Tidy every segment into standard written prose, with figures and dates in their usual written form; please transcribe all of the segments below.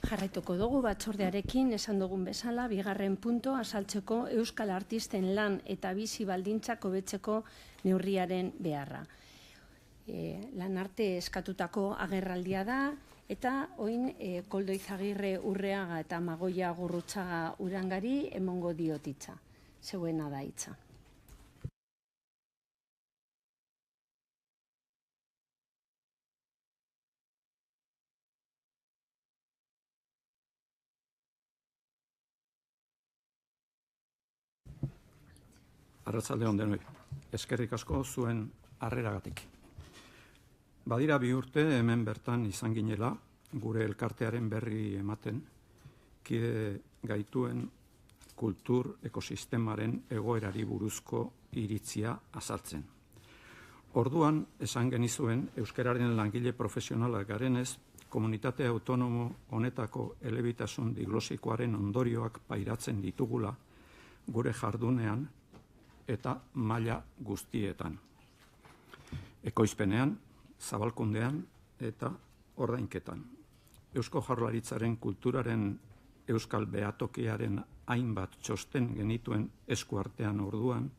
Jarraituko dugu batzordearekin esan dugun bezala, bigarren punto azaltzeko euskal artisten lan eta bizi baldintzak hobetzeko neurriaren beharra. Lan arte eskatutako agerraldia da, eta oin Koldo Izagirre Urreaga eta Magoia Gurrutxaga Urangari emongo diotitza. Zeuena da hitza. Arratsalde on denoi. Eskerrik asko zuen harreragatik. Badira 2 urte hemen bertan izan ginela, gure elkartearen berri ematen, kide gaituen kultur ekosistemaren egoerari buruzko iritzia azaltzen. Orduan, esan genizuen, euskararen langile profesionalak garenez, komunitate autonomo honetako elebitasun diglosikoaren ondorioak pairatzen ditugula gure jardunean eta maila guztietan. Ekoizpenean, zabalkundean eta ordainketan. Eusko Jaurlaritzaren kulturaren euskal behatokiaren hainbat txosten genituen eskuartean orduan,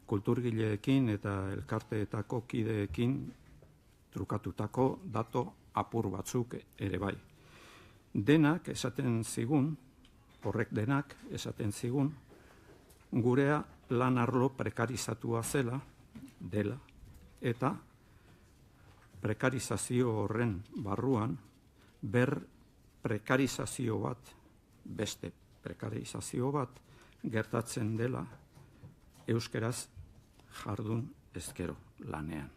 kulturgileekin eta elkarteetako kideekin trukatutako dato apur batzuk ere bai. Denak esaten zigun, horrek denak esaten zigun, gurea lan arlo prekarizatua dela, eta prekarizazio horren barruan, prekarizazio bat, beste prekarizazio bat, gertatzen dela euskeraz jardun ezkero lanean.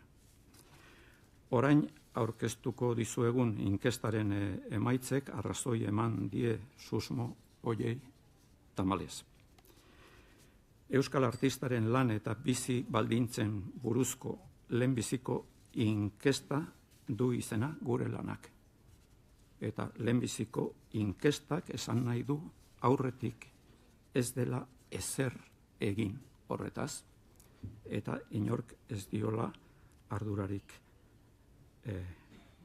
Orain aurkeztuko dizuegun inkestaren emaitzek arrazoi eman die susmo hoiei tamalez. Euskal artistaren lan eta bizi baldintzen buruzko lehenbiziko inkesta du izena gure lanak. Eta lehenbiziko inkestak esan nahi du aurretik ez dela ezer egin horretaz, eta inork ez diola ardurarik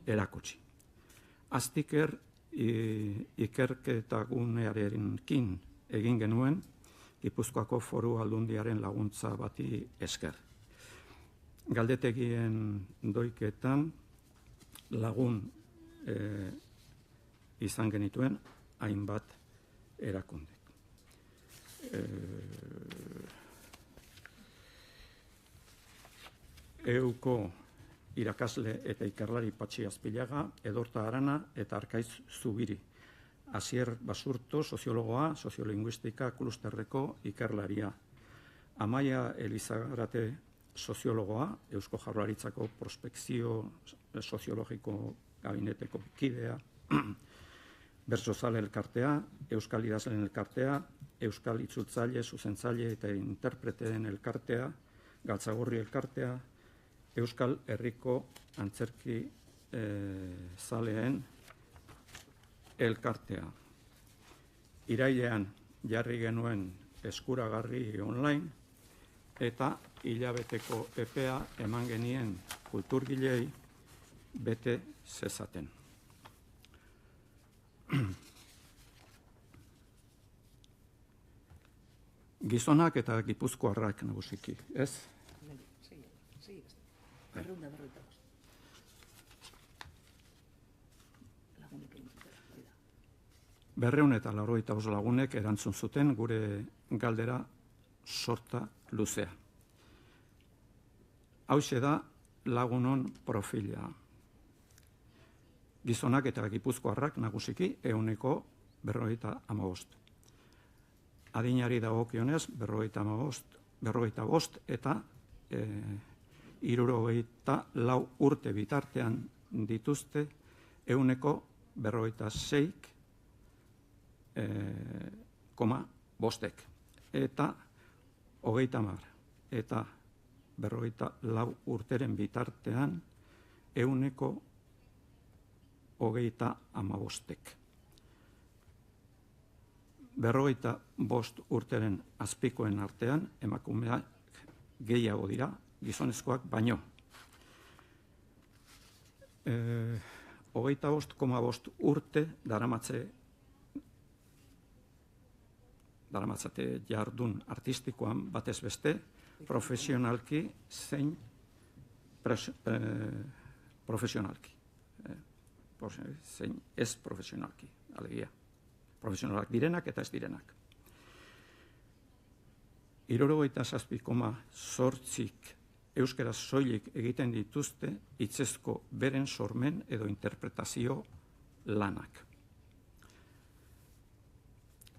erakutsi. Aztiker ikerketagunearekin egin genuen, Gipuzkoako Foru Aldundiaren laguntza bati esker. Galdetegien doiketan lagun izan genituen hainbat erakunde. Euko irakasle eta ikerlari Patxi Azpilaga, Edorta Arana eta Arkaiz Zubiri. Asier Basurto, soziologoa, soziolinguistika klusterreko ikerlaria. Amaia Elizagarate, soziologoa, Eusko Jaurlaritzako prospekzio soziologiko gabineteko kidea, Bertsozale elkartea, Euskal Idazleen elkartea, Euskal Itzultzaile, Zuzentzaile eta Interpreteen elkartea, Galtzagorri elkartea, Euskal Herriko Antzerki zaleen elkartea. Irailean jarri genuen eskuragarri online eta hilabeteko epea eman genien kulturgilei bete zezaten. Gizonak eta gipuzkoarrak nagusiki, ez? Berreun eta 95 lagunek erantzun zuten gure galdera sorta luzea. Hauxe da lagunon profila. Gizonak eta gipuzkoarrak nagusiki 155. Adinari dagokionez 55 eta 64 urte bitartean dituzte 156,5 eta 30 eta 54 urteren bitartean 135. 55 urteren azpikoen artean emakumeak gehiago dira gizonezkoak baino. 25,5 urte daramatzate jardun artistikoan batez beste, profesionalki zein profesionalki. Zein ez profesionalki, alegia. Profesionalak direnak eta ez direnak. 77,8 euskaraz soilik egiten dituzte hitzezko beren sormen edo interpretazio lanak.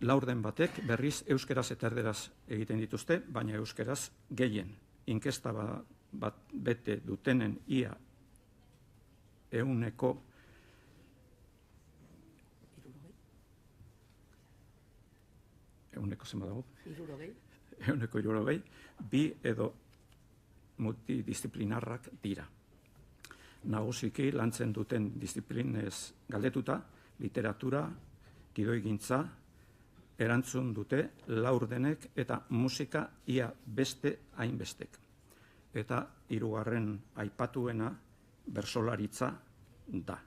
Laurden batek berriz euskaraz eta erderaz egiten dituzte, baina euskaraz gehien. Inkesta bat bete dutenen ia euneko zenba dago? Euneko 60, bi edo multidisciplinarrak dira. Nagusiki lantzen duten disiplinez galdetuta, literatura, gidoigintza, erantzun dute laurdenek eta musika ia beste hainbestek. Eta hirugarren aipatuena bersolaritza da.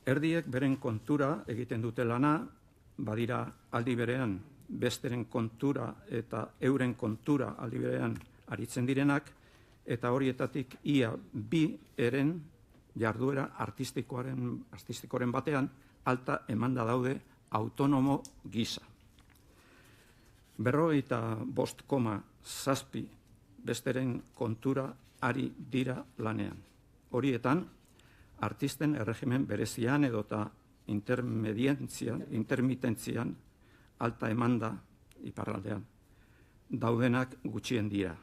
Erdiek beren kontura egiten dute lana, badira aldi berean besteren kontura eta euren kontura aldi berean aritzen direnak, eta horietatik ia bi eren jarduera artistikoaren batean alta emanda daude autonomo gisa. 45,7 besteren kontura ari dira lanean. Horietan, artisten erregimen berezian edota intermitentzian alta emanda iparraldean. Daudenak gutxien dira.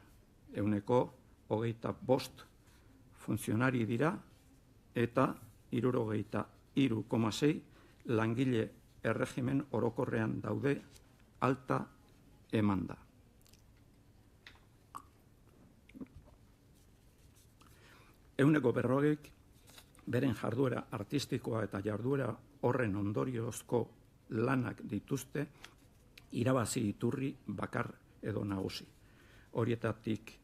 Euneko 25 funtzionari dira eta 63,6 langile erregimen orokorrean daude alta emanda. Euneko 40 beren jarduera artistikoa eta jarduera horren ondoriozko lanak dituzte irabazi iturri bakar edo nagusi. Horietatik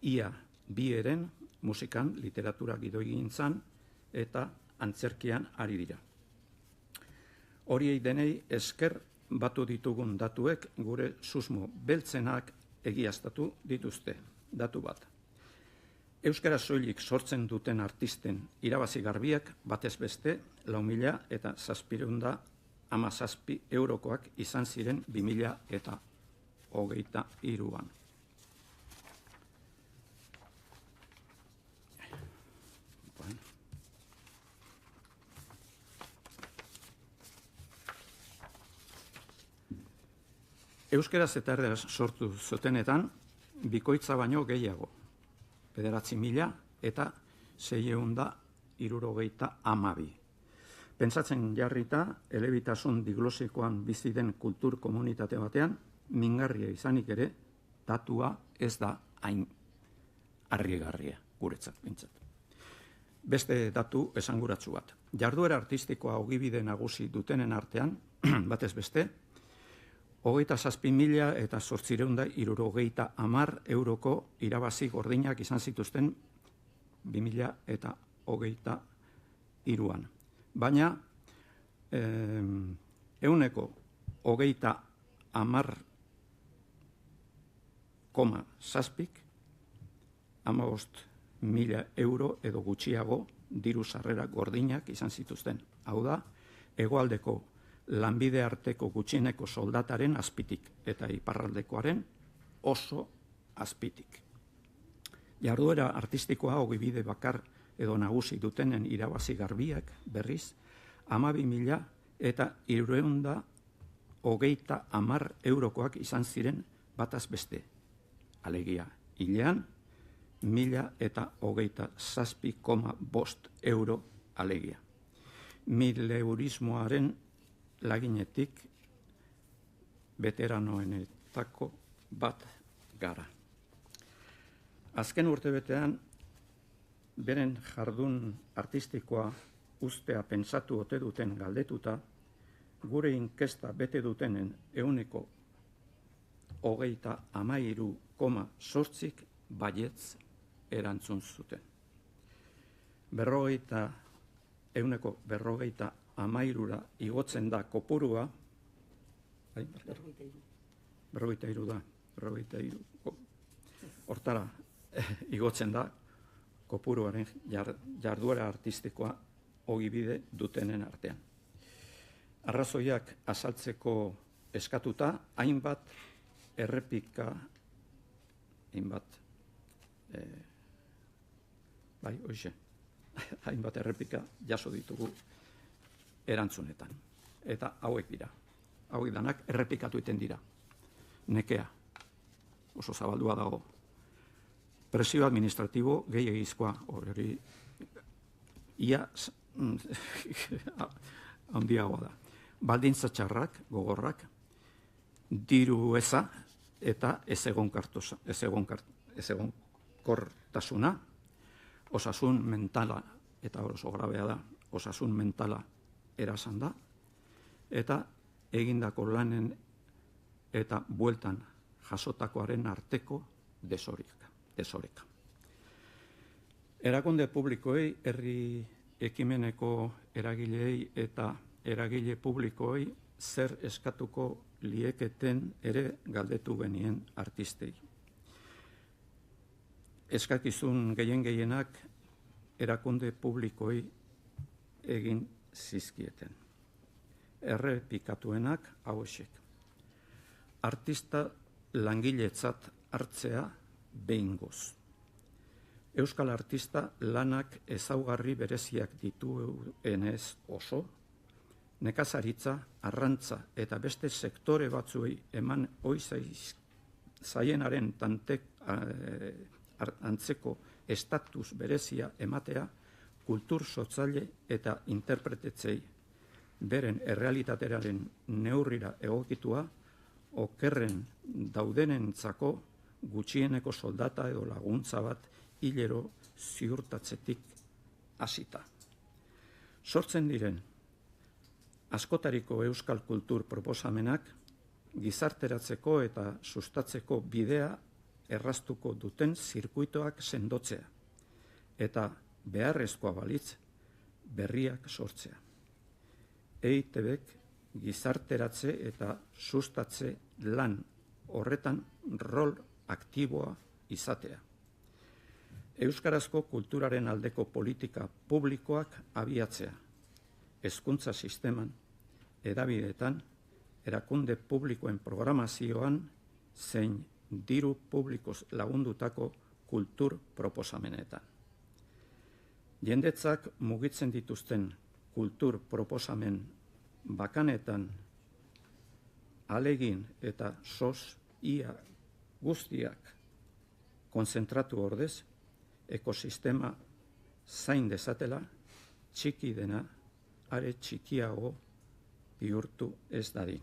ia bi eren musikan, literatura gidoigintzan eta antzerkian ari dira. Horiei denei esker batu ditugun datuek gure susmo beltzenak egiaztatu dituzte. Datu bat. Euskara soilik sortzen duten artisten irabazi garbiak batez beste 4,717 eurokoak izan ziren 2023an. Euskaraz eta erderaz sortu zutenetan, bikoitza baino gehiago, 9.000 eta 672. Pentsatzen jarrita, elebitasun diglosikoan bizi den kultur komunitate batean, mingarria izanik ere, datua ez da hain harrigarria, guretzat bintzat. Beste datu esanguratsu bat. Jarduera artistikoa ogibide nagusi dutenen artean, batez beste, 27.000 eta 870 euroko irabazi gordinak izan zituzten 2023an. Baina, euneko 30,7 15.000 euro edo gutxiago diru sarrera gordinak izan zituzten. Hau da, hegoaldeko lanbide arteko gutxieneko soldataren azpitik eta iparraldekoaren oso azpitik. Jarduera artistikoa ogibide bakar edo nagusi dutenen irabazi garbiak berriz 12.000 eta 330 eurokoak izan ziren bataz beste. Alegia, hilean 1.027,5 euro alegia. Mileurismoaren laginetik veteranoenetako bat gara. Azken urtebetean, beren jardun artistikoa ustea pentsatu ote duten galdetuta, gure inkesta bete dutenen euneko 33,8 baietz erantzun zuten. 58 %53 igotzen da kopurua, berrogeita hiru, hortara igotzen da kopuruaren jarduera artistikoa ogibide dutenen artean. Arrazoiak azaltzeko eskatuta, hainbat errepika, hainbat errepika jaso ditugu erantzunetan. Eta hauek dira. Hauek danak errepikatu iten dira. Nekea, oso zabaldua dago. Presio administratibo gehiagizkoa, hori ia handiagoa da. Baldintza txarrak, gogorrak, diru eza eta ezegonkortasuna, osasun mentala, eta oso grabea da, osasun mentala erasan da, eta egindako lanen eta bueltan jasotakoaren arteko desoreka. Erakunde publikoei, herri ekimeneko eragilei eta eragile publikoei zer eskatuko lieketen ere galdetu genien artistei. Eskakizun gehienak erakunde publikoei egin zizkieten. Errepikatuenak hauexek. Artista langiletzat hartzea behingoz. Euskal artista lanak ezaugarri bereziak dituenez oso, nekazaritza, arrantza eta beste sektore batzuei eman zaienaren antzeko estatus berezia ematea, kultur sotzaile eta interpretetzei beren errealitatearen neurrira egokitua, okerren daudenentzako gutxieneko soldata edo laguntza bat hilero ziurtatzetik hasita. Sortzen diren askotariko euskal kultur proposamenak gizarteratzeko eta sustatzeko bidea erraztuko duten zirkuitoak sendotzea eta beharrezkoa balitz berriak sortzea. EITBek gizarteratze eta sustatze lan horretan rol aktiboa izatea. Euskarazko kulturaren aldeko politika publikoak abiatzea. Hezkuntza sisteman, hedabideetan, erakunde publikoen programazioan zein diru publikoz lagundutako kultur proposamenetan. Jendetzak mugitzen dituzten kultur proposamen bakanetan alegin eta sos ia guztiak konzentratu ordez, ekosistema zain dezatela, txiki dena, are txikiago bihurtu ez dadin.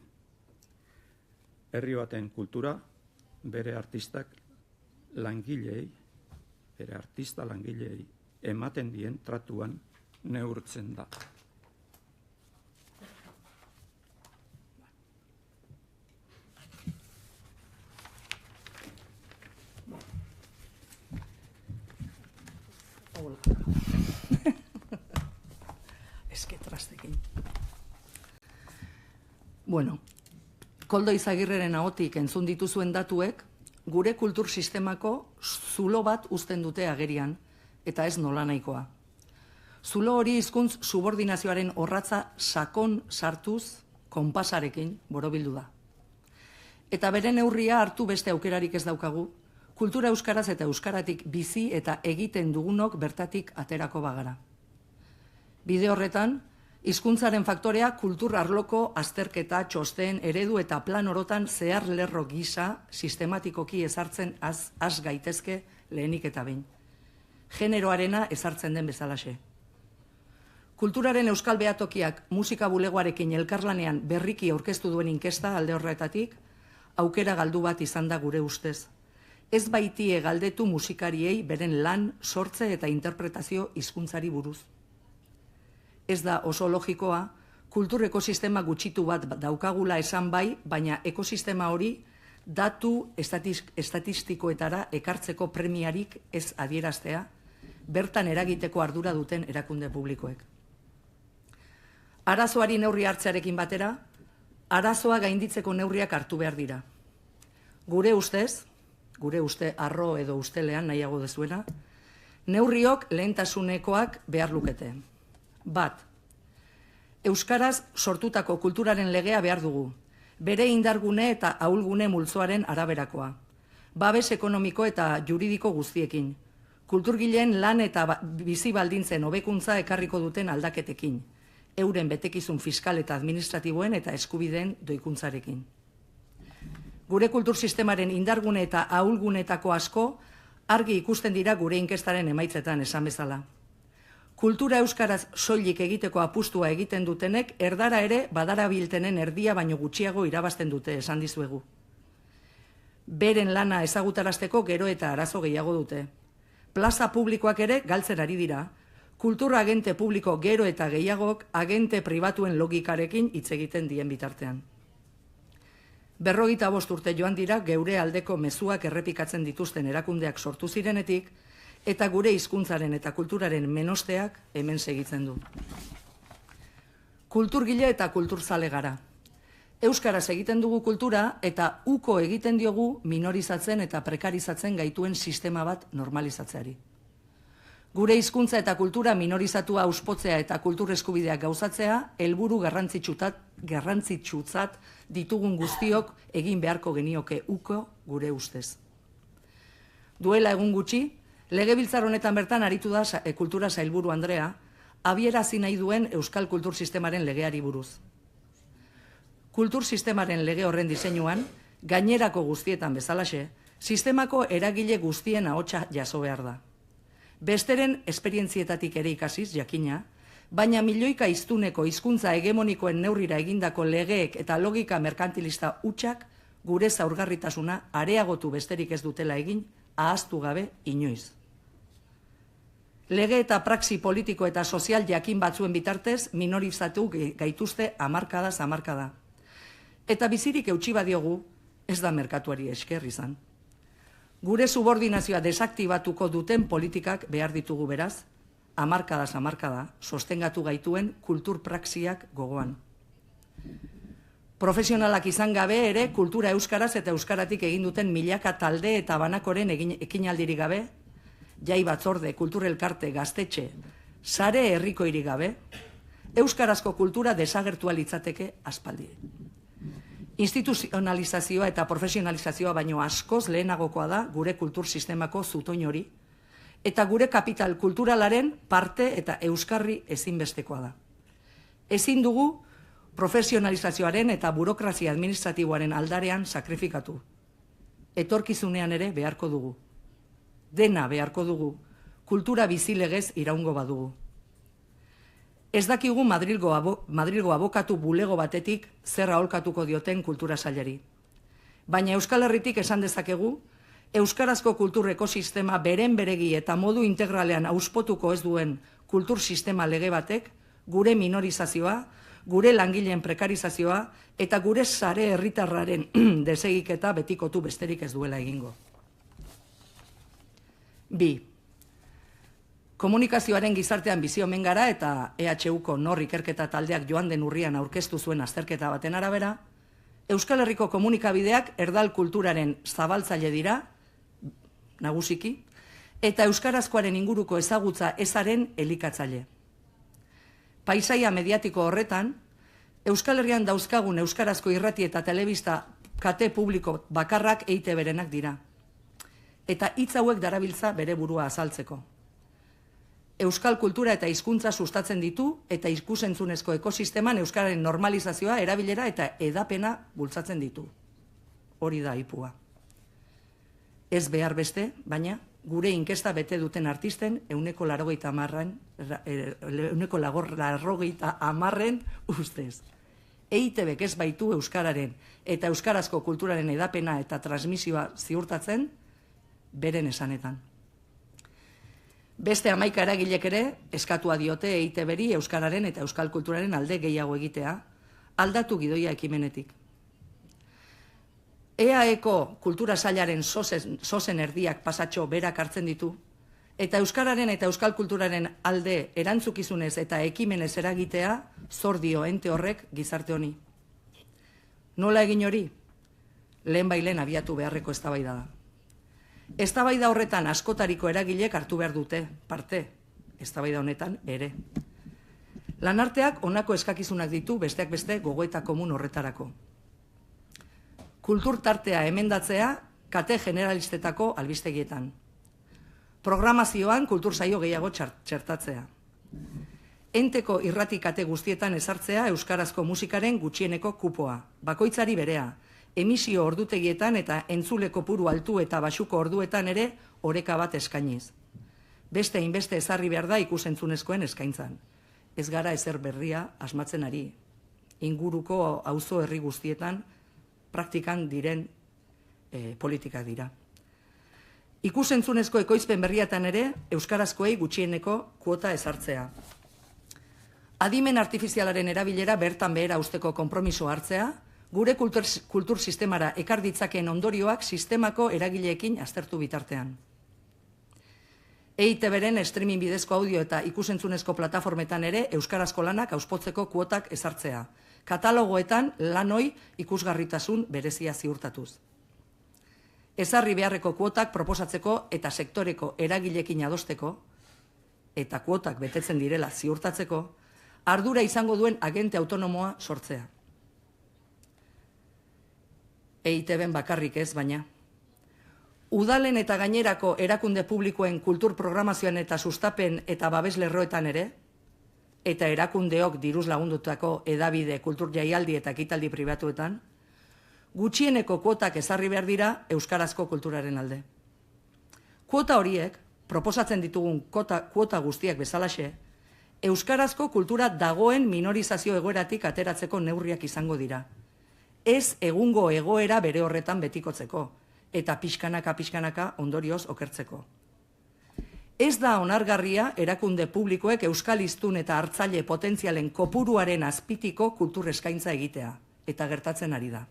Herri baten kultura, bere artista langileei ematen dien tratuan neurtzen da. Bueno, Koldo Izagirreren ahotik entzun dituzuen datuek, gure kultur sistemako zulo bat uzten dute agerian, eta ez nolanahikoa. Zulo hori hizkuntz subordinazioaren orratza sakon sartuz, konpasarekin borobildu da. Eta bere neurria hartu beste aukerarik ez daukagu, kultura euskaraz eta euskaratik bizi eta egiten dugunok bertatik aterako bagara. Bide horretan, hizkuntzaren faktorea kultur arloko azterketa, txosten, eredu eta plan orotan zehar lerro gisa sistematikoki ezartzen az gaitezke lehenik eta behin. Generoarena ezartzen den bezalaxe. Kulturaren euskal behatokiak musika bulegoarekin elkarlanean berriki aurkeztu duen inkesta alde horretatik, aukera galdu bat izan da gure ustez. Ez baitie galdetu musikariei beren lan, sortze eta interpretazio hizkuntzari buruz. Ez da oso logikoa, kultur ekosistema gutxitu bat daukagula esan bai, baina ekosistema hori datu estatistikoetara ekartzeko premiarik ez adieraztea, bertan eragiteko ardura duten erakunde publikoek. Arazoari neurri hartzearekin batera, arazoa gainditzeko neurriak hartu behar dira. Gure uste arro edo ustelean nahiago dezuena, neurriok lehentasunekoak behar lukete. Bat, euskaraz sortutako kulturaren legea behar dugu, bere indargune eta ahulgune multzoaren araberakoa, babes ekonomiko eta juridiko guztiekin, kulturgileen lan eta bizi baldintzen hobekuntza ekarriko duten aldaketekin, euren betekizun fiskal eta administratiboen eta eskubideen doikuntzarekin. Gure kultur sistemaren indargune eta ahulgunetako asko argi ikusten dira gure inkestaren emaitzetan esan bezala. Kultura euskaraz soilik egiteko apustua egiten dutenek erdara ere badarabiltenen erdia baino gutxiago irabazten dute esan dizuegu. Beren lana ezagutarazteko gero eta arazo gehiago dute. Plaza publikoak ere galtzen ari dira. Kultura agente publiko gero eta gehiagok agente pribatuen logikarekin hitz egiten dien bitartean. 55 urte joan dira geure aldeko mezuak errepikatzen dituzten erakundeak sortu zirenetik, eta gure hizkuntzaren eta kulturaren menosteak hemen segitzen du. Kulturgile eta kulturzale gara. Euskaraz egiten dugu kultura eta uko egiten diogu minorizatzen eta prekarizatzen gaituen sistema bat normalizatzeari. Gure hizkuntza eta kultura minorizatua auspotzea eta kultur eskubideak gauzatzea helburu garrantzitsutzat ditugun guztiok egin beharko genioke uko gure ustez. Duela egun gutxi, legebiltzar honetan bertan aritu da kultura sailburu Andrea, abierazi nahi duen euskal kultur sistemaren legeari buruz. Kultur sistemaren lege horren diseinuan, gainerako guztietan bezalaxe, sistemako eragile guztien ahotsa jaso behar da. Besteren esperientzietatik ere ikasiz, jakina, baina milioika hiztuneko hizkuntza hegemonikoen neurrira egindako legeek eta logika merkantilista hutsak gure zaurgarritasuna areagotu besterik ez dutela egin, ahaztu gabe inoiz. Lege eta praxi politiko eta sozial jakin batzuen bitartez minorizatu gaituzte hamarkadaz hamarkada. Eta bizirik eutsi badiogu, ez da merkatuari esker izan. Gure subordinazioa desaktibatuko duten politikak behar ditugu beraz, hamarkadaz hamarkada, sostengatu gaituen kultur praxiak gogoan. Profesionalak izan gabe ere kultura euskaraz eta euskaratik egin duten milaka talde eta banakoren ekinaldirik gabe, jai batzorde, kultur elkarte, gaztetxe, sare herrikoirik gabe, euskarazko kultura desagertua litzateke aspaldi. Instituzionalizazioa eta profesionalizazioa baino askoz lehenagokoa da gure kultur sistemako zutoin hori, eta gure kapital kulturalaren parte eta euskarri ezinbestekoa da. Ezin dugu profesionalizazioaren eta burokrazia administratiboaren aldarean sakrifikatu. Etorkizunean ere beharko dugu. Dena beharko dugu, kultura bizilegez iraungo badugu. Ez dakigu Madrilgo abokatu bulego batetik zer aholkatuko dioten kultura sailari. Baina Euskal Herritik esan dezakegu, euskarazko kultur ekosistema beren beregi eta modu integralean auspotuko ez duen kultur sistema lege batek, gure minorizazioa, gure langileen prekarizazioa eta gure sare herritarraren desegiketa betikotu besterik ez duela egingo. 2. Komunikazioaren gizartean bizi omen gara eta EHUko nor ikerketa taldeak joan den urrian aurkeztu zuen azterketa baten arabera, Euskal Herriko komunikabideak erdal kulturaren zabaltzaile dira, nagusiki, eta euskarazkoaren inguruko ezagutza ezaren elikatzaile. Paisaia mediatiko horretan, Euskal Herrian dauzkagun euskarazko irrati eta telebista kate publiko bakarrak EITB-renak dira. Eta hitz hauek darabiltza bere burua azaltzeko. Euskal kultura eta hizkuntza sustatzen ditu eta ikusentzunezko ekosisteman euskararen normalizazioa, erabilera eta hedapena bultzatzen ditu. Hori da aipua. Ez behar beste, baina gure inkesta bete duten artisten 180% ustez. EITBek ez baitu euskararen eta euskarazko kulturaren hedapena eta transmisioa ziurtatzen beren esanetan. Beste 11 eragilek ere eskatua diote EITB-ri euskararen eta euskal kulturaren alde gehiago egitea, aldatu gidoia ekimenetik. EAEko kultura sailaren sozen erdiak pasatxo berak hartzen ditu, Eta euskararen eta euskal kulturaren alde erantzukizunez eta ekimenez eragitea zor dio ente horrek gizarte honi. Nola egin hori? Lehenbailen abiatu beharreko eztabaida da. Eztabaida horretan askotariko eragilek hartu behar dute parte, eztabaida honetan ere. Lanarteak honako eskakizunak ditu besteak beste gogoeta komun horretarako. Kultur tartea emendatzea kate generalistetako albistegietan. Programazioan kultur saio gehiago txertatzea. Enteko irrati kate guztietan ezartzea euskarazko musikaren gutxieneko kupoa, bakoitzari berea, emisio ordutegietan eta entzule kopuru altu eta baxuko orduetan ere oreka bat eskainiz. Beste inbeste ezarri behar da ikusentzunezkoen eskaintzan. Ez gara ezer berria asmatzen ari. Inguruko auzo herri guztietan praktikan diren politika dira. Ikusentzunezko ekoizpen berriatan ere euskarazkoei gutxieneko kuota ezartzea. Adimen artifizialaren erabilera bertan behera usteko konpromiso hartzea, gure kultur sistemara ekar ditzakeen ondorioak sistemako eragileekin aztertu bitartean. EITB-ren streaming bidezko audio eta ikusentzunezko plataformetan ere euskarazko lanak auspotzeko kuotak ezartzea. Katalogoetan lanoi ikusgarritasun berezia ziurtatuz. Ezarri beharreko kuotak proposatzeko eta sektoreko eragileekin adosteko, eta kuotak betetzen direla ziurtatzeko, ardura izango duen agente autonomoa sortzea. EITB-en bakarrik ez, baina. Udalen eta gainerako erakunde publikoen kultur programazioan eta sustapen eta babeslerroetan ere, eta erakundeok diruz lagundutako edabide kultur jaialdi eta ekitaldi pribatuetan, gutxieneko kuotak ezarri behar dira euskarazko kulturaren alde. Kuota horiek, proposatzen ditugun kuota guztiak bezalaxe, euskarazko kultura dagoen minorizazio egoeratik ateratzeko neurriak izango dira. Ez egungo egoera bere horretan betikotzeko, eta pixkanaka ondorioz okertzeko. Ez da onargarria erakunde publikoek euskal hiztun eta hartzaile potentzialen kopuruaren azpitiko kultur eskaintza egitea, eta gertatzen ari da.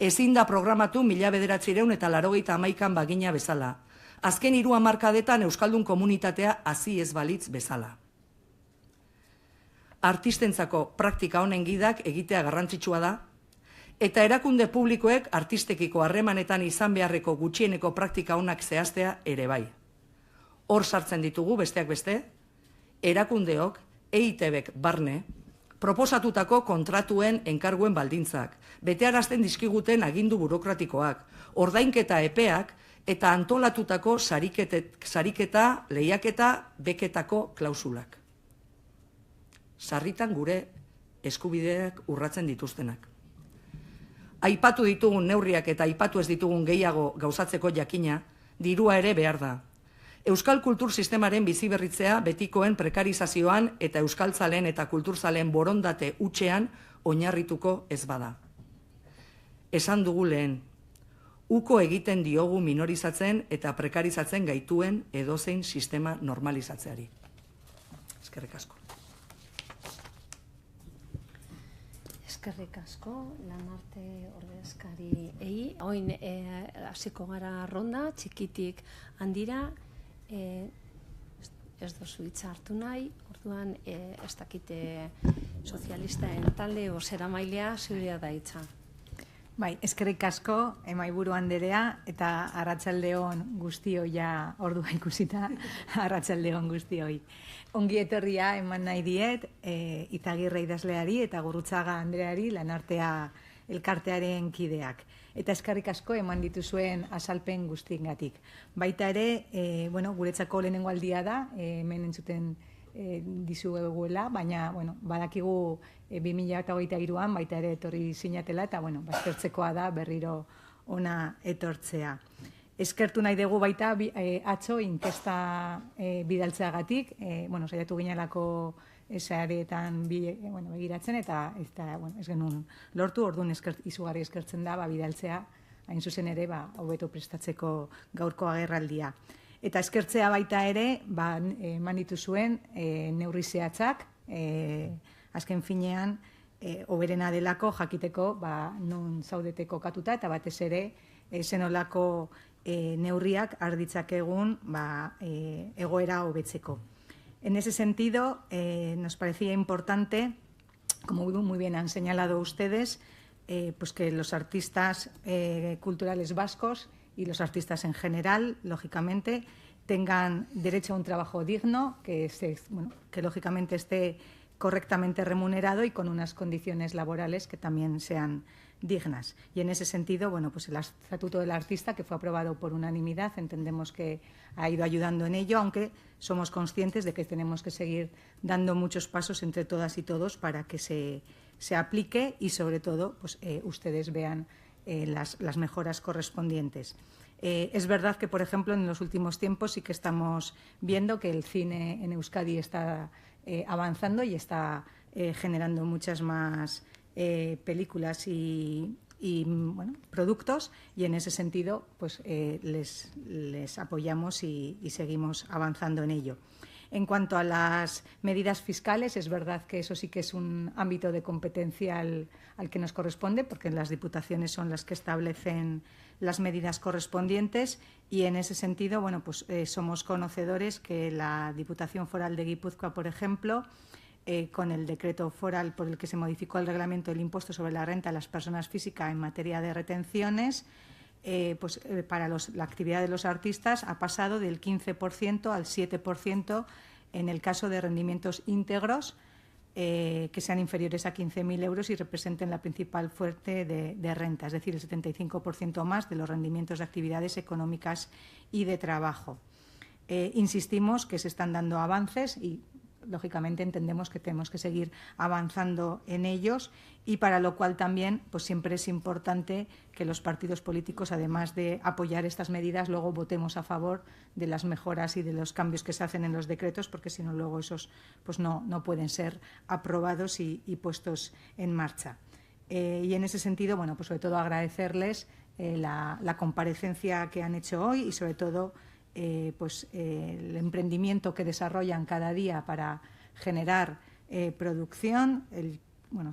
Ezin da programatu 1981 bagina bezala. Azken 3 hamarkadetan euskaldun komunitatea hazi ez balitz bezala. Artistentzako praktika honen gidak egitea garrantzitsua da, eta erakunde publikoek artistekiko harremanetan izan beharreko gutxieneko praktika honak zehaztea ere bai. Hor sartzen ditugu besteak beste, erakundeok, EITB-ek barne, proposatutako kontratuen enkarguen baldintzak, betearazten dizkiguten agindu burokratikoak, ordainketa epeak eta antolatutako sariketa, lehiaketa, beketako klausulak. Sarritan gure eskubideak urratzen dituztenak. Aipatu ditugun neurriak eta aipatu ez ditugun gehiago gauzatzeko jakina, dirua ere behar da. Euskal kultur sistemaren biziberritzea betikoen prekarizazioan eta euskaltzalen eta kulturtzalen borondate hutsean oinarrituko ez bada. Esan dugu lehen, uko egiten diogu minorizatzen eta prekarizatzen gaituen edozein sistema normalizatzeari. Eskerrik asko. Eskerrik asko, Lanarte ordezkariei. Oin hasiko gara ronda, txikitik handira, ez dozu hitza hartu nahi, orduan ez dakite sozialistaen talde bozeramailea zurea da hitza. Bai, eskerrik asko, Mahaiburu Anderea, eta arratsaldeon guztioi ordua ikusita, arratsaldeon guztioi. Ongi etorria eman nahi diet, Izagirre idazleari eta Gurrutxaga Andreari Lanartea elkartearen kideak. Eta eskerrik asko eman dituzuen azalpen guztiengatik. Baita ere, guretzako lehenengo aldia da, hemen entzuten dizueguela, baina badakigu 2023an baita ere etorri zinatela, eta baztertzekoa da berriro ona etortzea. Eskertu nahi dugu baita atzo inkesta bidaltzeagatik, saiatu ginelako esareetan begiratzen, eta ez genuen lortu, orduan izugarri eskertzen da bidaltzea, hain zuzen ere hobeto prestatzeko gaurko agerraldia. Eta eskertzea baita ere, eman dituzuen neurri zehatzak, azken finean, hoberena delako jakiteko non zaudete kokatuta, eta batez ere zenolako neurriak har ditzakegun egoera hobetzeko. En ese sentido, nos parecía importante, como muy bien han señalado ustedes, pues que los artistas culturales vascos y los artistas en general, lógicamente, tengan derecho a un trabajo digno, que lógicamente esté correctamente remunerado y con unas condiciones laborales que también sean dignas. Y en ese sentido, pues el Estatuto del Artista, que fue aprobado por unanimidad, entendemos que ha ido ayudando en ello, aunque somos conscientes de que tenemos que seguir dando muchos pasos entre todas y todos para que se aplique y, sobre todo, pues, ustedes vean las mejoras correspondientes. Es verdad que, por ejemplo, en los últimos tiempos sí que estamos viendo que el cine en Euskadi está avanzando y está generando muchas más películas y productos, y en ese sentido pues les apoyamos y seguimos avanzando en ello. En cuanto a las medidas fiscales, es verdad que eso sí que es un ámbito de competencia al que nos corresponde, porque las diputaciones son las que establecen las medidas correspondientes, y en ese sentido, somos conocedores que la Diputación Foral de Guipúzcoa, por ejemplo, con el decreto foral por el que se modificó el reglamento del impuesto sobre la renta de las personas físicas en materia de retenciones, para la actividad de los artistas ha pasado del 15% al 7% en el caso de rendimientos íntegros que sean inferiores a 15.000 euros y representen la principal fuente de renta, es decir, el 75% más de los rendimientos de actividades económicas y de trabajo. Insistimos que se están dando avances y, lógicamente, entendemos que tenemos que seguir avanzando en ellos, y para lo cual también pues siempre es importante que los partidos políticos, además de apoyar estas medidas, luego votemos a favor de las mejoras y de los cambios que se hacen en los decretos, porque si no, luego esos pues no pueden ser aprobados y puestos en marcha. Y en ese sentido, pues sobre todo agradecerles la comparecencia que han hecho hoy y, sobre todo, el emprendimiento que desarrollan cada día para generar producción,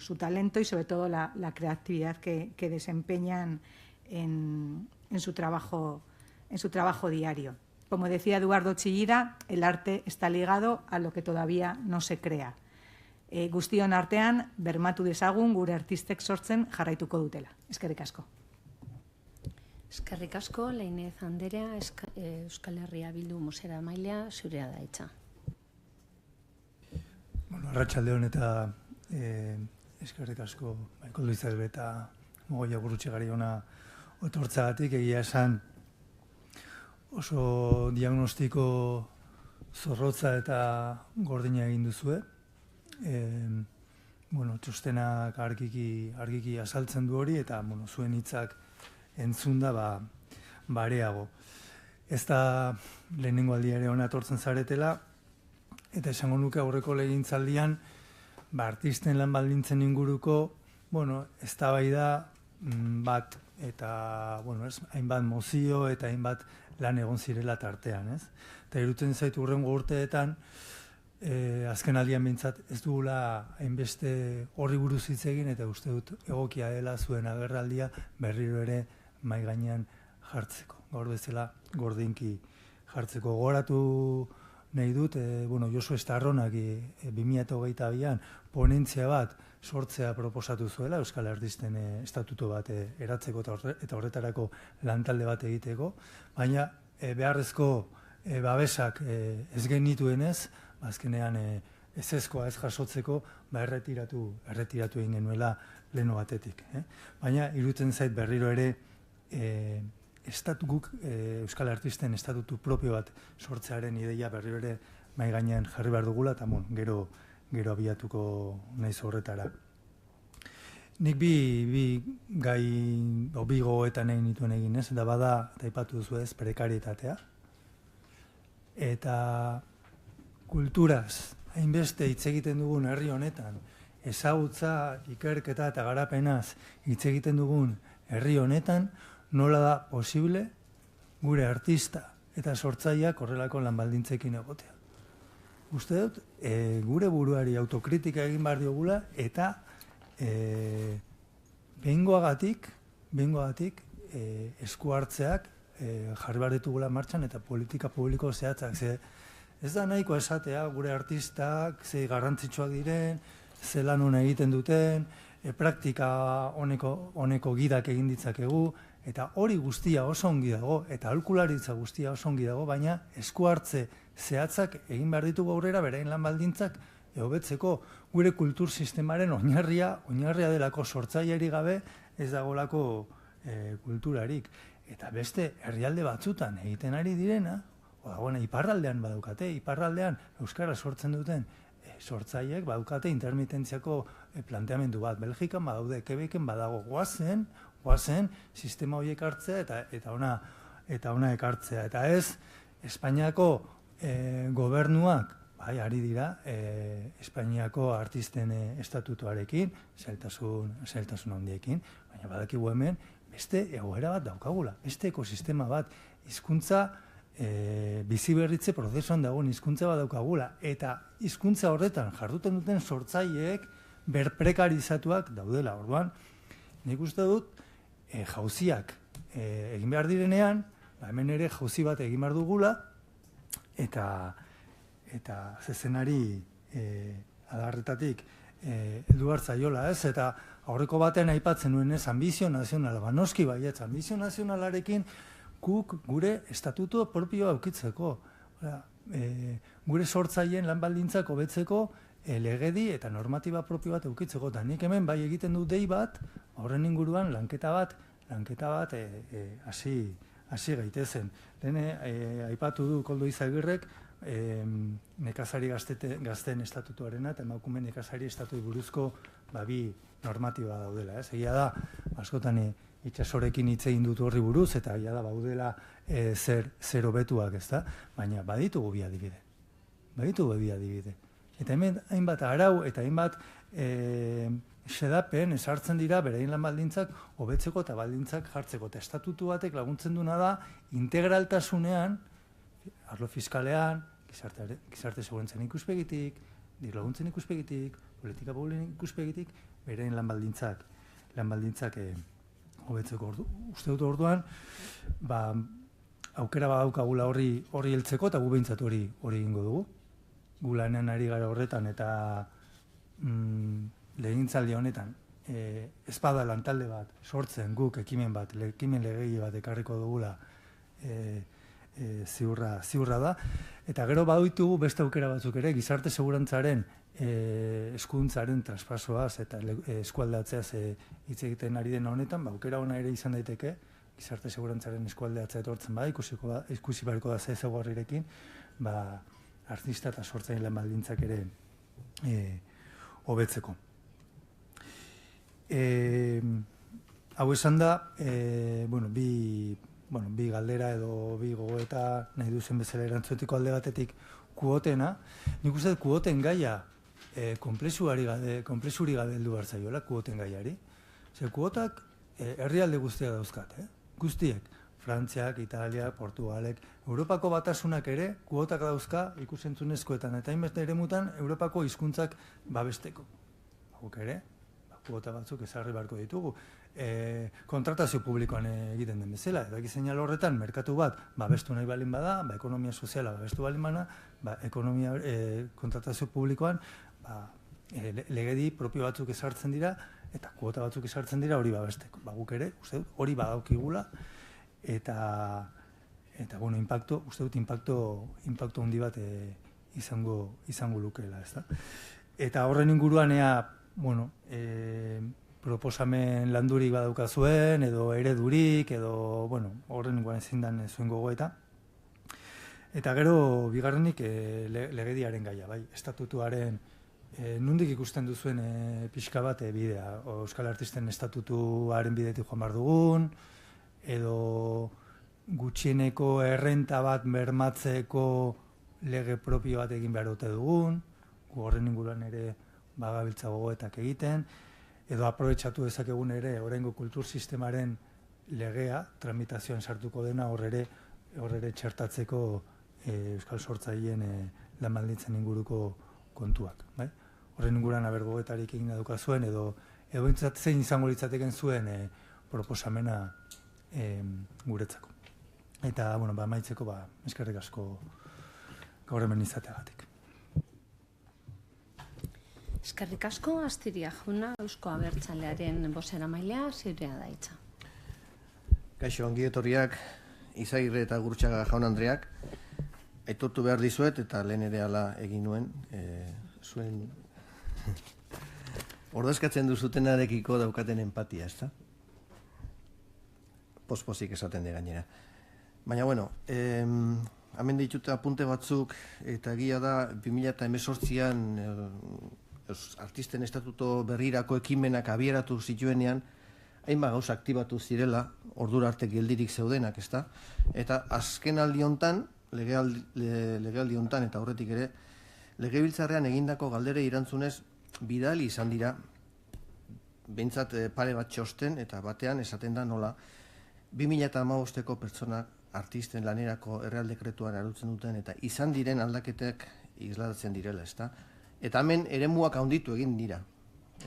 su talento y, sobre todo, la creatividad que desempeñan en su trabajo diario. Como decía Eduardo Chillida, el arte está ligado a lo que todavía no se crea. Guztion artean, bermatu dezagun gure artistek sortzen jarraituko dutela. Eskerrik asko. Eskerrik asko, Leinez Anderea, Euskal Herria Bildu Musera Mailea, zurea da hitza. Arratsaldeon eta eskerrik asko Koldo Izagirre eta Mogoia Gurrutxagari ona etortzeagatik. Egia esan oso diagnostiko zorrotza eta gordina egin duzue. Txostenak argiki azaltzen du hori, eta zuen hitzak entzunda bareago. Ez da lehenengo aldia ere hona etortzen zaretela, eta esango nuke aurreko legegintzaldian artisten lan baldintzen inguruko eztabaida bat, eta hainbat mozio eta hainbat lan egon zirela tartean, ez? Eta iruditzen zait hurrengo urteetan azken aldian behintzat ez dugula hainbeste horri buruz hitz egin, eta uste dut egokia dela zuen agerraldia berriro ere mahai gainean jartzeko. Gaur bezala gordinki jartzeko. Gogoratu nahi dut, Josu Estarronak 2022an ponentzia bat sortzea proposatu zuela, Euskal Artisten estatuto bat eratzeko eta horretarako lantalde bat egiteko, baina beharrezko babesak ez genituenez, azkenean ezezkoa ez jasotzeko, erretiratu egin genuela leno batetik. Baina iruditzen zait berriro ere guk Euskal Artisten estatutu propio bat sortzearen ideia berriro ere mahai gainean jarri behar dugula, eta gero abiatuko naiz horretara. Nik bi gogoetan egin nituen egin, ez? Eta bada, eta aipatu duzu ez, prekarietatea. Eta kulturaz, hainbeste hitz egiten dugun herri honetan, ezagutza, ikerketa eta garapenaz hitz egiten dugun herri honetan, nola da posible gure artista eta sortzaileak horrelako lanbaldintzekin egotea. Uste dut, gure buruari autokritika egin behar diogula, eta behingoagatik esku hartzeak jarri behar ditugula martxan eta politika publiko zehatzak. Ez da nahiko esatea gure artistak ze garrantzitsuak diren, ze lan hona egiten duten, praktika honeko gidak egin ditzakegu, eta hori guztia oso ongi dago, eta aholkularitza guztia oso ongi dago, baina esku hartze zehatzak egin behar ditugu aurrera berain lan baldintzak hobetzeko gure kultur sistemaren oinarria delako sortzailerik gabe ez dagolako kulturarik. Eta beste herrialde batzutan egiten ari direna, iparraldean badaukate, iparraldean euskara sortzen duten sortzaileek badukate intermitentziako planteamendu bat. Belgikan badaude, Quebecen badago, goazen sistema horiek hartzea eta ona ekartzea. Eta ez, Espainiako gobernuak ari dira Espainiako artisten estatutuarekin, zailtasun handiekin, baina badakigu hemen beste egoera bat daukagula, beste ekosistema bat, hizkuntza biziberritze prozesuan dagoen hizkuntza bat daukagula, eta hizkuntza horretan jarduten duten sortzaileek berprekarizatuak daudela. Orduan, nik uste dut jauziak egin behar direnean, hemen ere jauzi bat egin behar dugula, eta zezenari adarretatik heldu behar zaiola, ez? Eta aurreko batean aipatzen nuen ez, ambizio nazionala, noski baietz, ambizio nazionalarekin guk gure estatutu propioa aukitzeko, gure sortzaileen lan baldintzak hobetzeko legedi eta normatiba propio bat aukitzeko, eta nik hemen bai egiten du dei bat, horren inguruan lanketa bat hasi gaitezen. Aipatu du Koldo Izagirrek nekazari gazteen estatutuarena eta emakume nekazari estatuei buruzko bi normatiba daudela. Egia da, askotan itxasorekin hitz egin dut horri buruz, eta egia da baudela zer hobetuak, ez da? Baina baditugu bi adibide. Eta hemen hainbat arau eta hainbat xedapen esartzen dira beraien lan baldintzak hobetzeko eta baldintzak jartzeko. Eta estatutu batek laguntzen duna da integraltasunean, arlo fiskalean, gizarte segurantzaren ikuspegitik, diru laguntzen ikuspegitik, politika publikoen ikuspegitik, beraien lan baldintzak hobetzeko. Uste dut orduan, aukera badaukagula horri heltzeko, eta gu behintzat hori egingo dugu. Gu lanean ari gara horretan, eta legintzaldi honetan, ez bada lantalde bat sortzen guk ekimen legegi bat ekarriko dugula ziurra da. Eta gero baditugu beste aukera batzuk ere, gizarte segurantzaren eskuduntzaren traspasoaz eta eskualdatzeaz hitz egiten ari den honetan, aukera ona ere izan daiteke, gizarte segurantzaren eskualdatzea etortzen bada, ikusi beharko da zezagorrirekin, artista eta sortzaile lan baldintzak ere hobetzeko. Hau esan da, bi galdera edo bi gogoeta nahi duzen bezala erantzutiko alde batetik kuotena. Nik uste kuoten gaia konplexuri gabe heldu behar zaiola, kuoten gaiari. Kuotak herrialde guztiak dauzkat, guztiek. Frantziak, Italiak, Portugalek, Europako batasunak ere kuotak dauzka ikusentzunezkoetan eta hainbeste eremutan Europako hizkuntzak babesteko. Guk ere, kuota batzuk ezarri beharko ditugu. Kontratazio publikoan egiten den bezala, edaki seinal horretan, merkatu bat babestu nahi balin bada, ekonomia soziala babestu balin bada, kontratazio publikoan legedi propio batzuk ezartzen dira, eta kuota batzuk ezartzen dira hori babesteko. Guk ere, uste dut, hori badaukigula, eta uste dut impacto handi bat izango lukeela, ez da? Eta horren inguruan proposamen landurik badaukazuen, edo eredurik, edo, horren inguruan ezin den zuen gogoeta. Eta gero, bigarrenik, legediaren gaia, estatutuaren, nondik ikusten duzuen pixka bat bidea, Euskal Artisten estatutuaren bidetik joan behar dugun, edo gutxieneko errenta bat bermatzeko lege propio bat egin behar dute dugun, horren inguruan ere bagabiltza gogoetak egiten, edo aprobetxatu dezakegun ere oraingo kultur sistemaren legea, tramitazioan sartuko dena hor ere txertatzeko euskal sortzaileen lan baldintzen inguruko kontuak. Horren inguruan gogoetarik egin edukazuen, edo zein izango litzateken zuen proposamena guretzako. Eta, amaitzeko, eskerrik asko gaur hemen izateagatik. Eskerrik asko, Astiria jauna, Eusko Abertzalearen bozeramailea, zurea da hitza. Kaixo, ongi etorriak, Izagirre eta Gurtxaga jaun Andreak, aitortu behar dizuet eta lehen ere hala egin nuen, zuen ordezkatzen duzutenarekiko daukaten empatia, ezta? Pospozik esaten de gainera. Baina, hemen ditut apunte batzuk, eta egia da, 2018an artisten estatuto berrirako ekimenak abieratu zituenean, hainbat gauza aktibatu zirela, ordura arte geldirik zeudenak, ezta? Eta azken aldi hontan, legealdi hontan eta horretik ere, legebiltzarrean egindako galdere irantzunez bidali izan dira, behintzat pare bat txosten, eta batean esaten da nola, 2015ko pertsonak artisten lanerako erreal dekretuan arautzen duten, eta izan diren aldaketek islatzen direla, ezta? Eta hemen eremuak handitu egin dira.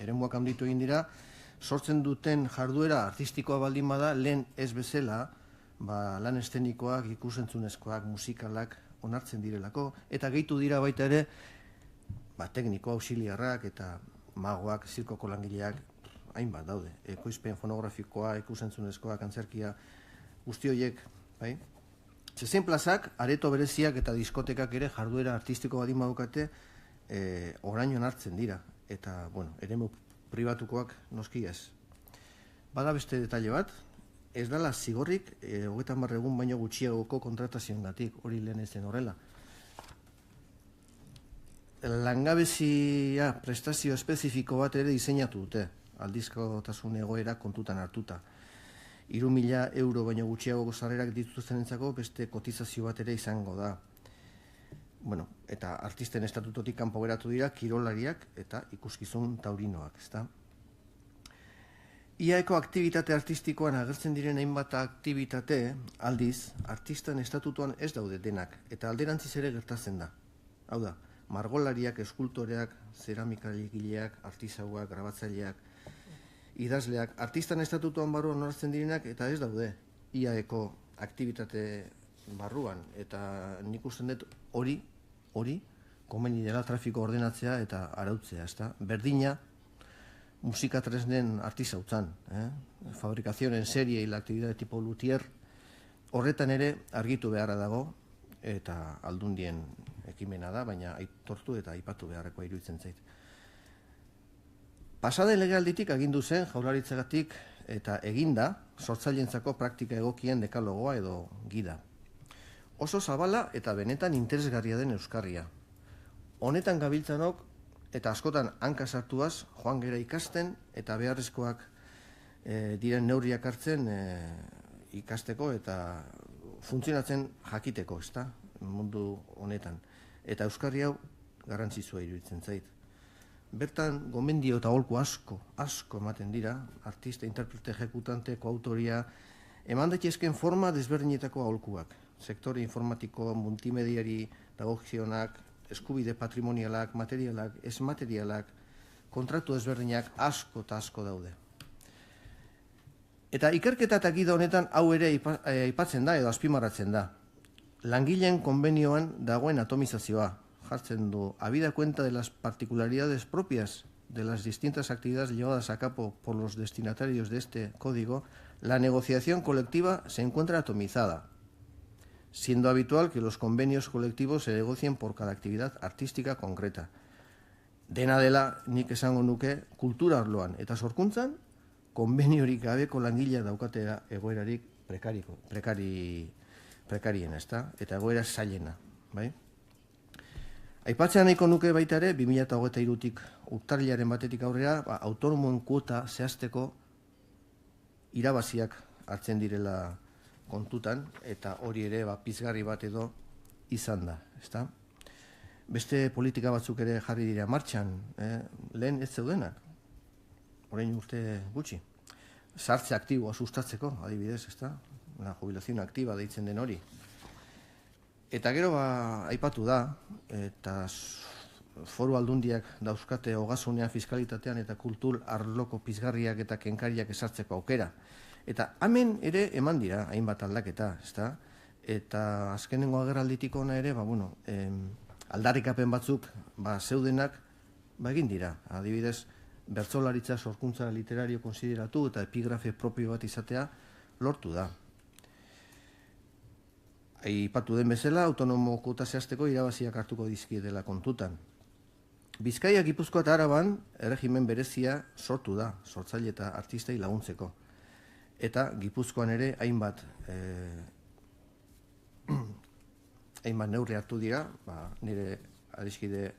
Eremuak handitu egin dira, sortzen duten jarduera artistikoa baldin bada, lehen ez bezala, lan estenikoak, ikusentzunezkoak, musikalak onartzen direlako, eta gehitu dira baita ere, tekniko auxiliarrak eta magoak, zirkoko langileak, hainbat daude. Ekoizpen fonografikoa, ikusentzunezkoak, antzerkia, guzti horiek, bai? Zezen plazak, areto bereziak eta diskotekak ere jarduera artistiko baldin badukate, orainoan hartzen dira, eta, eremu pribatukoak noski ez. Bada beste detalle bat, ez dala zigorrik 30 egun baino gutxiagoko kontratazioengatik, hori lehen ezen horrela. Langabezia prestazio espezifiko bat ere diseinatu dute, aldizkotasun egoera kontutan hartuta. 3.000 euro baino gutxiagoko sarrerak dituztenentzako beste kotizazio bat ere izango da. Eta artisten estatutotik kanpo geratu dira kirolariak eta ikuskizun taurinoak, ezta? IAEko aktibitate artistikoan agertzen diren hainbat aktibitate, aldiz, artistan estatutuan ez daude denak, eta alderantziz ere gertatzen da. Hau da, margolariak, eskultoreak, zeramikaligileak, artisauak, grabatzaileak, idazleak, artistan estatutuan barruan onartzen direnak, eta ez daude IAEko aktibitate barruan, eta nik usten dut hori komeni dela trafiko ordenatzea eta arautzea, ezta? Berdina, musika tresnen artisautzan, fabrikazioen serie la actividad tipo luthier, horretan ere argitu beharra dago, eta aldundien ekimena da, baina aitortu eta aipatu beharrekoa iruditzen zait. Pasade legealditik agindu zen jaurlaritzagatik eta eginda sortzaileentzako praktika egokien dekalogoa edo gida. Oso zabala eta benetan interesgarria den euskarria. Honetan gabiltzanok eta askotan hanka sartuaz joan gera ikasten eta beharrezkoak diren neurriak hartzen ikasteko eta funtzionatzen jakiteko, ezta, mundu honetan. Eta euskarri hau garrantzitsua iruditzen zait. Bertan gomendio eta aholku asko ematen dira, artista, interprete, ejecutante, koautoria, eman daitezkeen forma desberdinetako aholkuak. Sektore informatiko, multimediari dagokionak, eskubide patrimonialak, materialak, ez materialak, kontratu ezberdinak asko eta asko daude. Eta ikerketa eta gida honetan hau ere aipatzen da edo azpimarratzen da. Langileen konbenioan dagoen atomizazioa jartzen du, habida cuenta de las particularidades propias de las distintas actividades llevadas a cabo por los destinatarios de este código, la negociación colectiva se encuentra atomizada, siendo habitual que los convenios colectivos se negocien por cada actividad artística concreta. Dena dela, nik esango nuke, kultura arloan eta sorkuntzan, konbeniorik gabeko langilea daukatera egoerarik prekarien, ezta? Eta egoera zailena, bai? Aipatzea nahiko nuke baita ere, 2023tik urtarrilaren batetik aurrera, autonomoen kuota zehazteko irabaziak hartzen direla kontutan, eta hori ere pizgarri bat edo izan da, ezta? Beste politika batzuk ere jarri dira martxan, lehen ez zeudenak, orain urte gutxi. Sartze aktiboa sustatzeko, adibidez, ezta? La jubilación activa deitzen den hori. Eta gero aipatu da, eta foru aldundiak dauzkate ogasunean, fiskalitatean eta kultur arloko pizgarriak eta kenkariak esartzeko aukera. Eta hemen ere eman dira hainbat aldaketa, ezta? eta azkenengo agerralditik ona ere, aldarrikapen batzuk zeudenak egin dira. Adibidez, bertsolaritza sorkuntza literario konsideratu eta epigrafe propio bat izatea lortu da. Aipatu den bezala, autonomo kuota zehazteko irabaziak hartuko dizkietela kontutan. Bizkaia, Gipuzkoa eta Araban erregimen berezia sortu da, sortzaile eta artistei laguntzeko. Eta Gipuzkoan ere hainbat neurri hartu dira, nire adiskide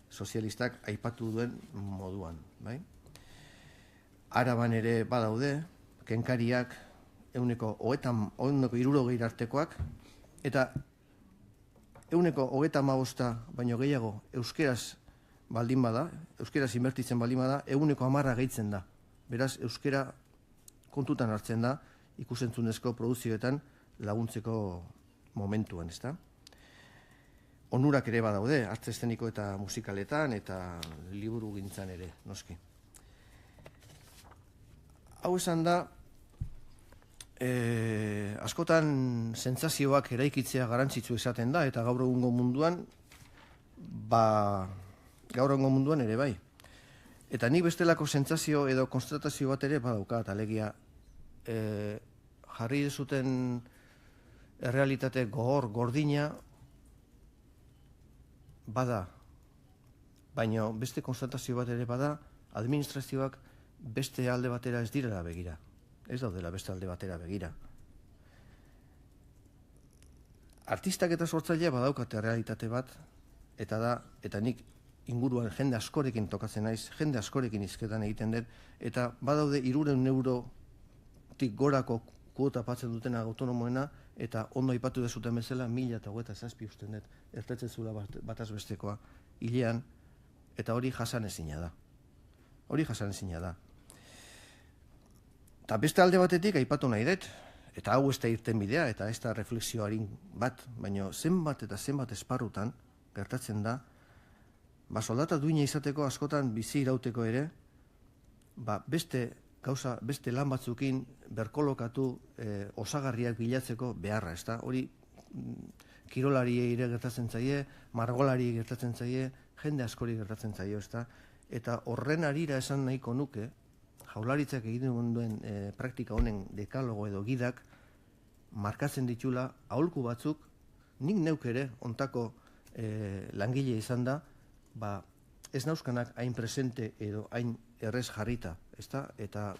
sozialistak aipatu duen moduan. Araban ere badaude, kenkariak, 60 artekoak, eta 35 baino gehiago euskeraz baldin bada, euskeraz inbertitzen baldin bada, 10% gehitzen da. Beraz, euskera kontutan hartzen da ikusentzunezko produzioetan laguntzeko momentuan, ezta? Onurak ere badaude, arte eszeniko eta musikaletan eta liburu gintzan ere, noski. Hau esan da, askotan sentsazioak eraikitzea garantzitsu esaten da, eta gaur egungo munduan ere bai. Eta nik bestelako sentsazio edo konstatazio bat ere badaukat, alegia jarri zuten errealitate gordina bada, baina beste konstatazio bat ere bada, administrazioak beste alde batera ez direla begira. Ez daudela beste alde batera begira. Artistak eta sortzailea badaukate realitate bat, eta nik inguruan jende askorekin tokatzen naiz, jende askorekin hizketan egiten dut, eta badaude 300 eurotik gorako kuota patzen dutena autonomoena, eta ondo aipatu dezuten bezala 1027 usten dut, ertetzen zula bataz bestekoa, hilean, eta hori jasanezina da. Eta beste alde batetik aipatu nahi dut, eta hau ez da irten bidea, eta ez da reflexioarin bat, baina zenbat eta zenbat esparrutan gertatzen da, soldata duina izateko askotan bizi irauteko ere, beste lan batzukin berkolokatu osagarriak bilatzeko beharra, ez da? Hori kirolari ere gertatzen zaie, margolari gertatzen zaie, jende askori gertatzen zaio, ez da? Eta horren arira esan nahiko nuke, Jaurlaritzak egiten duen praktika honen dekalogo edo gidak markatzen ditula aholku batzuk, nik neuk ere ontako langile izan da, ez nauzkanak hain presente edo hain errez jarrita, ezta? Eta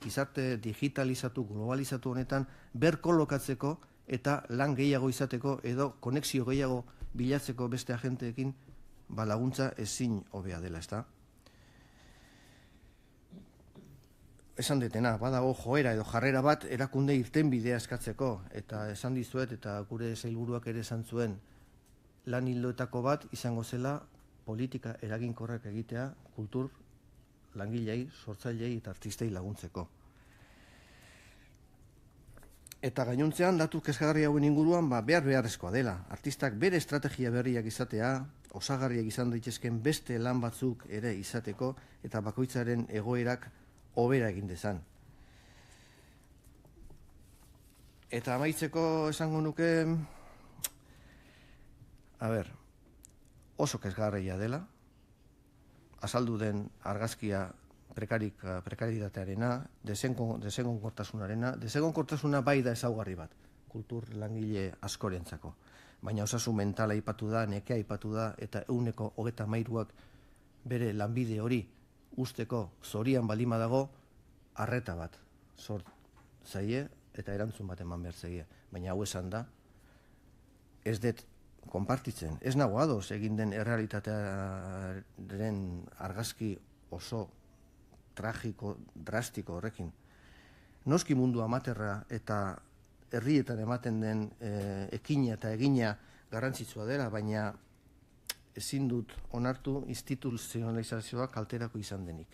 gizarte digitalizatu, globalizatu honetan berkolokatzeko eta lan gehiago izateko edo konexio gehiago bilatzeko beste agenteekin laguntza ezin hobea dela, ezta? Esan detena, badago joera edo jarrera bat erakunde irtenbidea eskatzeko, eta esan dizuet eta gure sailburuak ere esan zuen, lan ildoetako bat izango zela politika eraginkorrak egitea kultur langilei, sortzailei eta artistei laguntzeko. Eta gainontzean, datu kezkagarri hauen inguruan, beharrezkoa dela. Artistak bere estrategia berriak izatea, osagarriak izan daitezken beste lan batzuk ere izateko, eta bakoitzaren egoerak hobera egin dezan. Eta amaitzeko esango nuke, oso kezgarria dela, azaldu den argazkia prekaritatearena, desegonkortasunarena. Desegonkortasuna bai da ezaugarri bat, kultur langile askorentzako. Baina osasun mentala aipatu da, nekea aipatu da, eta 133ak bere lanbide hori usteko zorian balima dago, arreta bat sort zaie eta erantzun bat eman behar zaie. Baina hau esan da, ez dut konpartitzen, ez nago ados egin den errealitatearen argazki oso tragiko, drastiko horrekin. Noski mundu amaterra eta herrietan ematen den ekina eta egina garrantzitsua dela, baina ezin dut onartu instituzionalizazioa kalterako izan denik.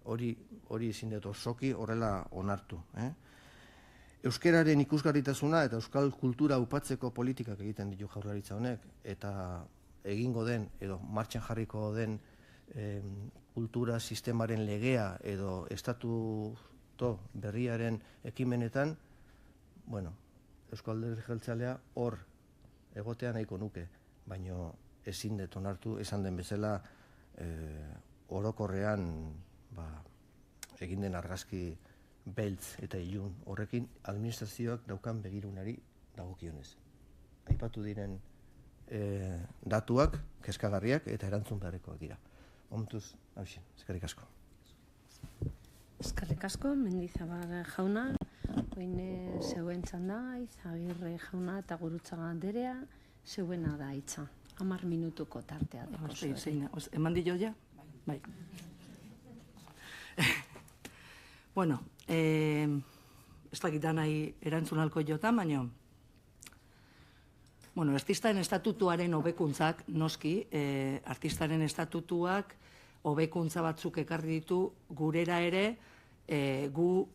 Hori ezin dut osoki horrela onartu. Euskeraren ikusgarritasuna eta euskal kultura upatzeko politikak egiten ditu Jaurlaritza honek, eta egingo den edo martxan jarriko den kultura sistemaren legea edo estatuto berriaren ekimenetan, Eusko Alderdi Jeltzalea hor egotea nahiko nuke, baino ezin dut onartu esan den bezala orokorrean egin den argazki beltz eta ilun horrekin administrazioak daukan begirunari dagokionez. Aipatu diren datuak, kezkagarriak eta erantzun beharrekoak dira. Momentuz, hausen, eskerrik asko. Eskerrik asko, Mendizabal jauna, oin zeuen txanda, Izagirre jauna eta Gurutzaga Anderea, zeuena da hitza. 10 minutuko tartea deko zuen. Eman dio ja? Bai. Bueno, ez dakit nahi erantzun alko jotan, baina artistaren estatutuaren hobekuntzak, noski, artistaren estatutuak hobekuntza batzuk ekarri ditu gurera ere, gu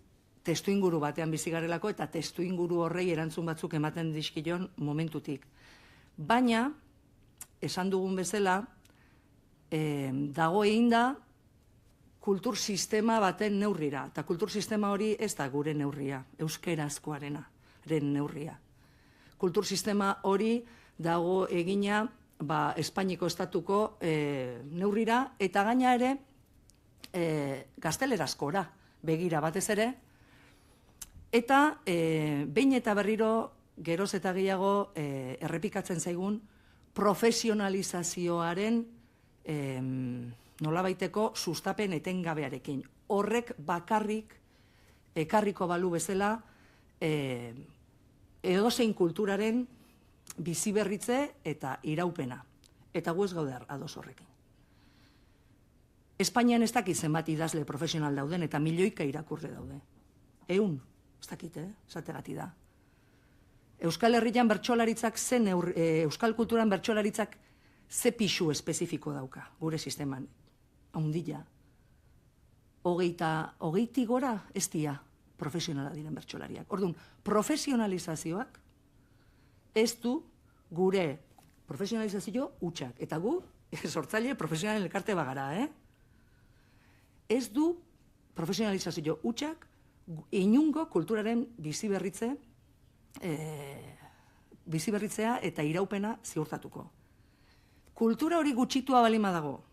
testuinguru batean bizi garelako eta testuinguru horrei erantzun batzuk ematen dizkion momentutik. Baina, esan dugun bezala, dago egin da kultur sistema baten neurrira, eta kultur sistema hori ez da gure neurria, euskerazkoaren neurria. Kultur sistema hori dago egina Espainiko estatuko neurrira, eta gaina ere gaztelerazkora begira batez ere, eta behin eta berriro geroz eta gehiago errepikatzen zaigun profesionalizazioaren nolabaiteko sustapen etengabearekin. Horrek bakarrik ekarriko balu bezala edozein kulturaren biziberritze eta iraupena. Eta gu ez gaude ados horrekin. Espainian ez dakit zenbat idazle profesional dauden eta milioika irakurle daude. 100, ez dakit, esategati da. Euskal Herrian bertsolaritzak euskal kulturan bertsolaritzak ze pixu espezifiko dauka, gure sisteman, haundila. 20 gora ez dira profesionala diren bertsolariak. Orduan, profesionalizazioak ez du gure profesionalizazio hutsak. Eta gu, sortzaile profesionalen elkarte bagara, ez du profesionalizazio hutsak inungo kulturaren biziberritzea eta iraupena ziurtatuko. Kultura hori gutxitua balima dago.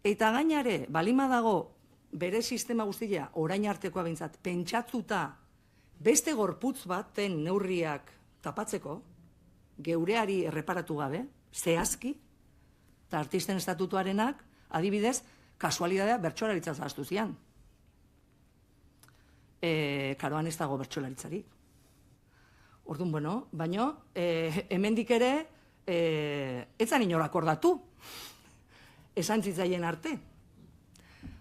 Eta gainare, balima dago bere sistema guztia, orain artekoa behintzat, pentsatzuta beste gorputz baten neurriak tapatzeko, geureari erreparatu gabe, zehazki, eta artisten estatutuarenak, adibidez, kasualidadea bertsolaritzaz zahaztu zian. Karoan ez dago bertsolaritzarik. Orduan, bueno, baina, hemendik ere, etzan inor akordatu, esan zitzaien arte.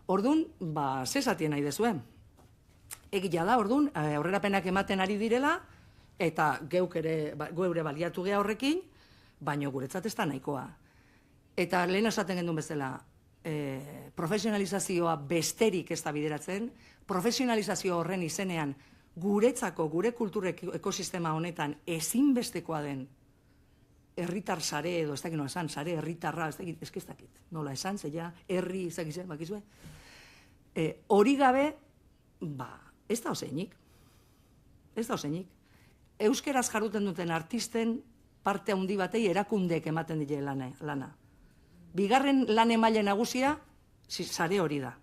Orduan, zesatien nahi dezuen. Egia da, orduan, aurrerapenak ematen ari direla, eta geure baliatu geha horrekin, baina guretzat ez da nahikoa. Eta lehen esaten gendun bezala, profesionalizazioa besterik ez da bideratzen, profesionalizazio horren izenean guretzako, gure kultur ekosistema honetan ezinbestekoa den herritar sare edo, ez dakit nola esan, sare herritarra, ez dakit, nola esan, zeia, herri, ez dakit, bakizue. Hori gabe, ez da oseinik. Ez da oseinik. Euskeraz jarduten duten artisten parte handi batei erakundeek ematen dile lana. Bigarren lan emaile nagusia, sare hori da.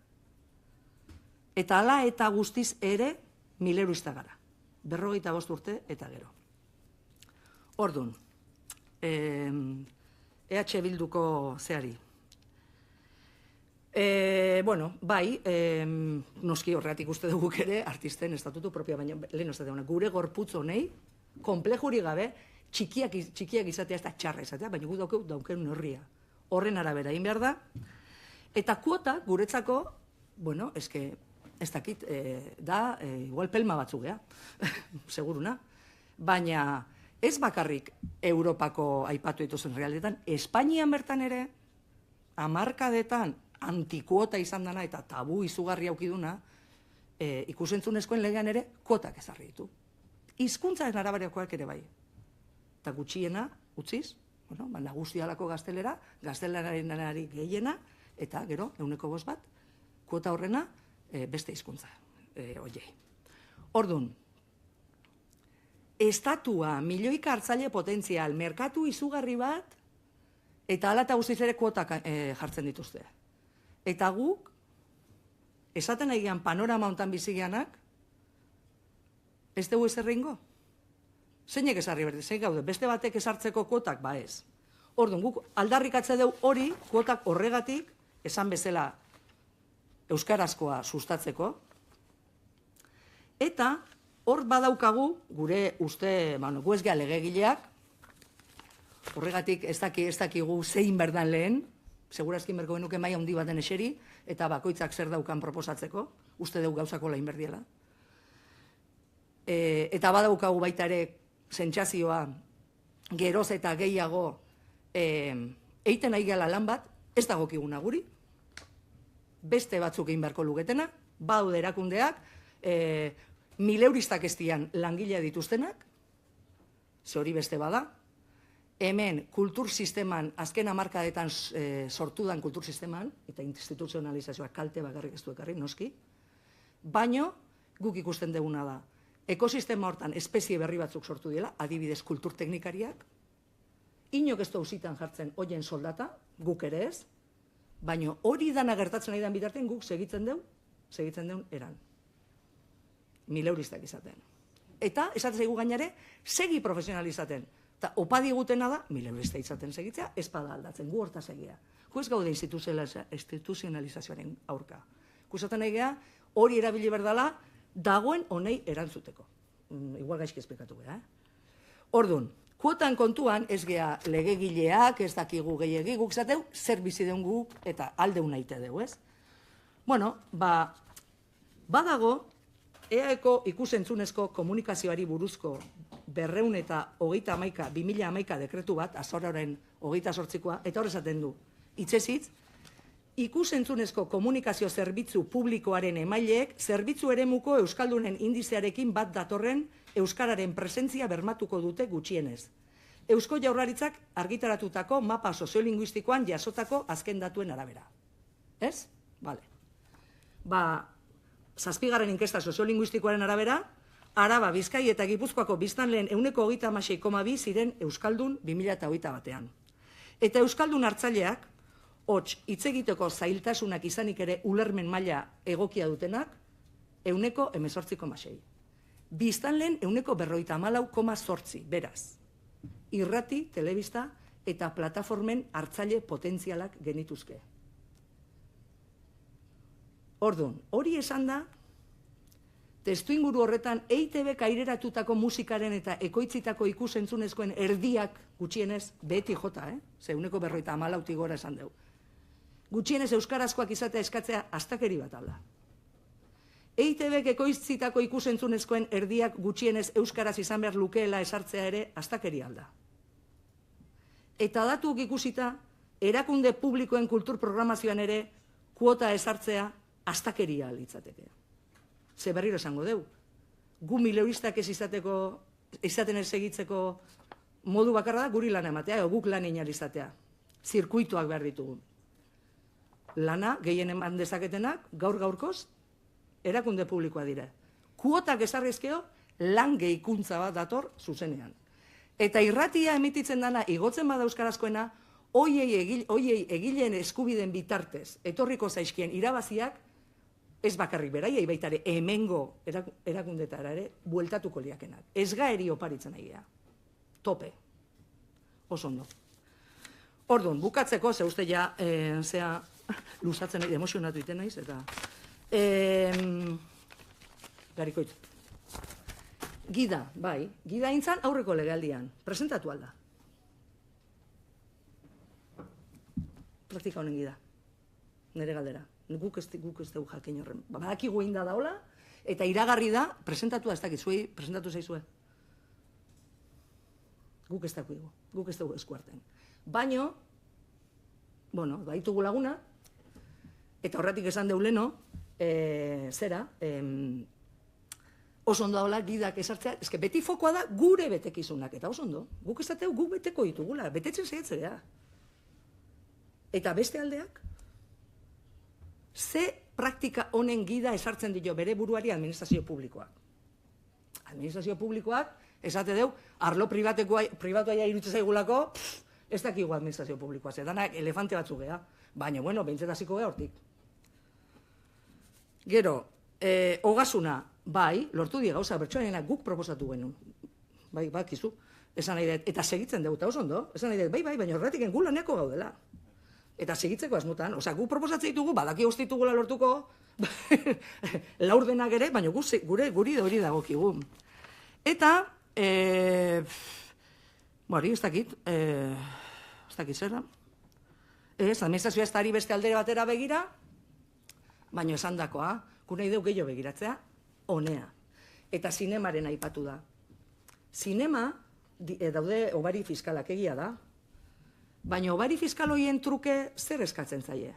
Eta hala eta guztiz ere, 1000 euro iztagara. 45 urte eta gero. Orduan, EH Bilduko zeari. Bueno, bai, noski horretik uste duguk ere, artisten estatutu propia, baina lehen ez da gure gorputz honei, komplejuri gabe, txikiak izatea, ez da txarra izatea, baina gu dauken horria. Horren arabera egin behar da, eta kuota guretzako, bueno, ez dakit, da, igual pelma batzuk geha, seguruna, baina ez bakarrik Europako aipatu dituzen realdetan, Espainian bertan ere, hamarkadetan antikuota izan dana eta tabu izugarri aukiduna, ikusentzunezkoen legean ere, kuotak ezarri ditu. Hizkuntzaren araberakoak ere bai. Eta gutxiena, utziz, bueno, nagusialako gaztelera, gaztelanari gehiena, eta gero, 105 kuota horrena, beste hizkuntza, oiei. Orduan, estatua, milioika hartzaile potentzial, merkatu izugarri bat, eta hala eta guztiz ere kuotak jartzen dituzte. Eta guk, esaten nahian panorama hontan bizigianak, ez dugu ezer egingo? Zeinek esarri berde, zein gaude, beste batek esartzeko kuotak, ba ez. Orduan, guk aldarrikatze dugu hori, kuotak horregatik, esan bezala euskarazkoa sustatzeko, eta hor badaukagu, gure uste, gu ez geha legegileak, horregatik ez dakigu zein berdan lehen, segurazkin berko genuke maila handi baten eseri, eta bakoitzak zer daukan proposatzeko, uste dugu gauzako lain berdiela. Eta badaukagu baita ere sentsazioa geroz eta gehiago eiten nahi gala lan bat, ez dagokiguna guri, beste batzuk egin beharko lugetena, badaude erakundeak, 1000 euristak ez dian langilea dituztenak, ze hori beste bada, hemen kultur sisteman, azken hamarkadetan sortu dan kultur sisteman, eta instituzionalizazioa kalte bakarrik ez du ekarri, noski, baino guk ikusten duguna da, ekosistema hortan espezie berri batzuk sortu dela, adibidez kultur teknikariak, inok ez da usitan jartzen hoien soldata, guk ere ez, baino hori dana gertatzen nahi dan bitartean guk segitzen deun eran. 1000 euristak izaten. Eta, esatzen zaigu gainare, segi profesionalizaten. Eta opa digutena da, 1000 euristak izaten segitzea, ez bada aldatzen, gu horta segia. Gu ez gaude instituzionalizazioaren aurka. Gu esaten nahi geha, hori erabili berdala, dagoen honei erantzuteko. Igual gaizki esplikatu geha, Orduan, kuotan kontuan ez geha legegileak, ez dakigu gehiegi, guk zateu, zer bizi deun guk, eta aldeun naite deu, ez? Bueno, badago, EAeko ikusentzunezko komunikazioari buruzko 2011 dekretu bat, azaroaren 28koa, eta hor esaten du, hitzezitz, ikusentzunezko komunikazio zerbitzu publikoaren emaileek zerbitzu eremuko euskaldunen indizearekin bat datorren euskararen presentzia bermatuko dute gutxienez. Eusko Jaurlaritzak argitaratutako mapa soziolinguistikoan jasotako azken datuen arabera. Ez? Bale. 7. inkesta soziolinguistikoaren arabera, Araba, Bizkai eta Gipuzkoako biztanleen 36,2 ziren euskaldun 2021 batean. Eta euskaldun hartzaileak, hots hitz egiteko zailtasunak izanik ere ulermen maila egokia dutenak, 18,6. Biztanleen 54,8, beraz. Irrati, telebista eta plataformen hartzaile potentzialak genituzke. Orduan, hori esan da, testuinguru horretan EITB aireratutako musikaren eta ekoitzitako ikusentzunezkoen erdiak gutxienez, beti jota, ze 54 gora esan dugu. Gutxienez euskarazkoak izatea eskatzea astakeri bat alda. EITB ekoitzitako ikusentzunezkoen erdiak gutxienez euskaraz izan behar lukeela esartzea ere astakeri alda. Eta datuak ikusita, erakunde publikoen kultur programazioan ere kuota esartzea astakeria litzateke. Ze berriro esango deu. Gu 1000 euristak ez izaten ez egitzeko modu bakarra da guri lana ematea, guk lan inar izatea. Zirkuituak behar ditugu. Lana, gehien eman dezaketenak, gaur-gaurkoz, erakunde publikoa dira. Kuotak ezarrizkeo, lan gehikuntza bat dator zuzenean. Eta irratia emititzen dana, igotzen bada euskarazkoena, hoiei egileen eskubiden bitartez, etorriko zaizkien irabaziak, ez bakarrik beraiei baitare hemengo erakundetara ere bueltatuko liakenak. Ez gaeri oparitzen egia. Tope. Oso ondo. Orduan, bukatzeko, ze uste ja, zea, luzatzen nahi, emozionatu iten naiz, eta... Garikoitz. Gida, bai. Gida intzan aurreko legealdian. Presentatu alda. Praktika honen gida. Nere galdera. Guk ez dugu jakin horren. Badakigu egin da daola, eta iragarri da, presentatu da ez dakit, zuei presentatu zaizue. Guk ez dakigu, guk ez dugu eskuarten. Baino, bueno, baitugu laguna, eta horretik esan deuleno, oso ondo daola gidak esartzea, eske beti fokoa da gure betekizunak, eta oso ondo, guk ez dateu guk beteko ditugula, betetzen saiatzea. Eta beste aldeak, ze praktika honen gida esartzen dio bere buruari administrazio publikoak. Administrazio publikoak Esate deu, arlo pribatua iruditzen zaigulako, ez dakigu administrazio publikoa, danak elefante batzuk geha. Baina, bueno, behintzat hasiko geha hortik. Gero, ogasuna, bai, lortu di gauza, bertsoarenak guk proposatu genuen. Bai, bakizu, esan nahi dut, eta segitzen dugu, eta oso ondo, esan nahi dut, bai, baina horretik gu laneako gaudela. Eta segitzeko asmotan, osea, gu proposatzen ditugu, badaki guztitugula lortuko, laurdenak ere, baina guri hori dagokigu. Eta, ez dakit zerra. Administrazioa ez da ari beste aldere batera begira, baina esan dakoa, nahi deu gehiago begiratzea, honea. Eta zinemaren aipatu da. Zinema, daude obari fiskalak egia da, baina obari fiskal horien truke zer eskatzen zaie?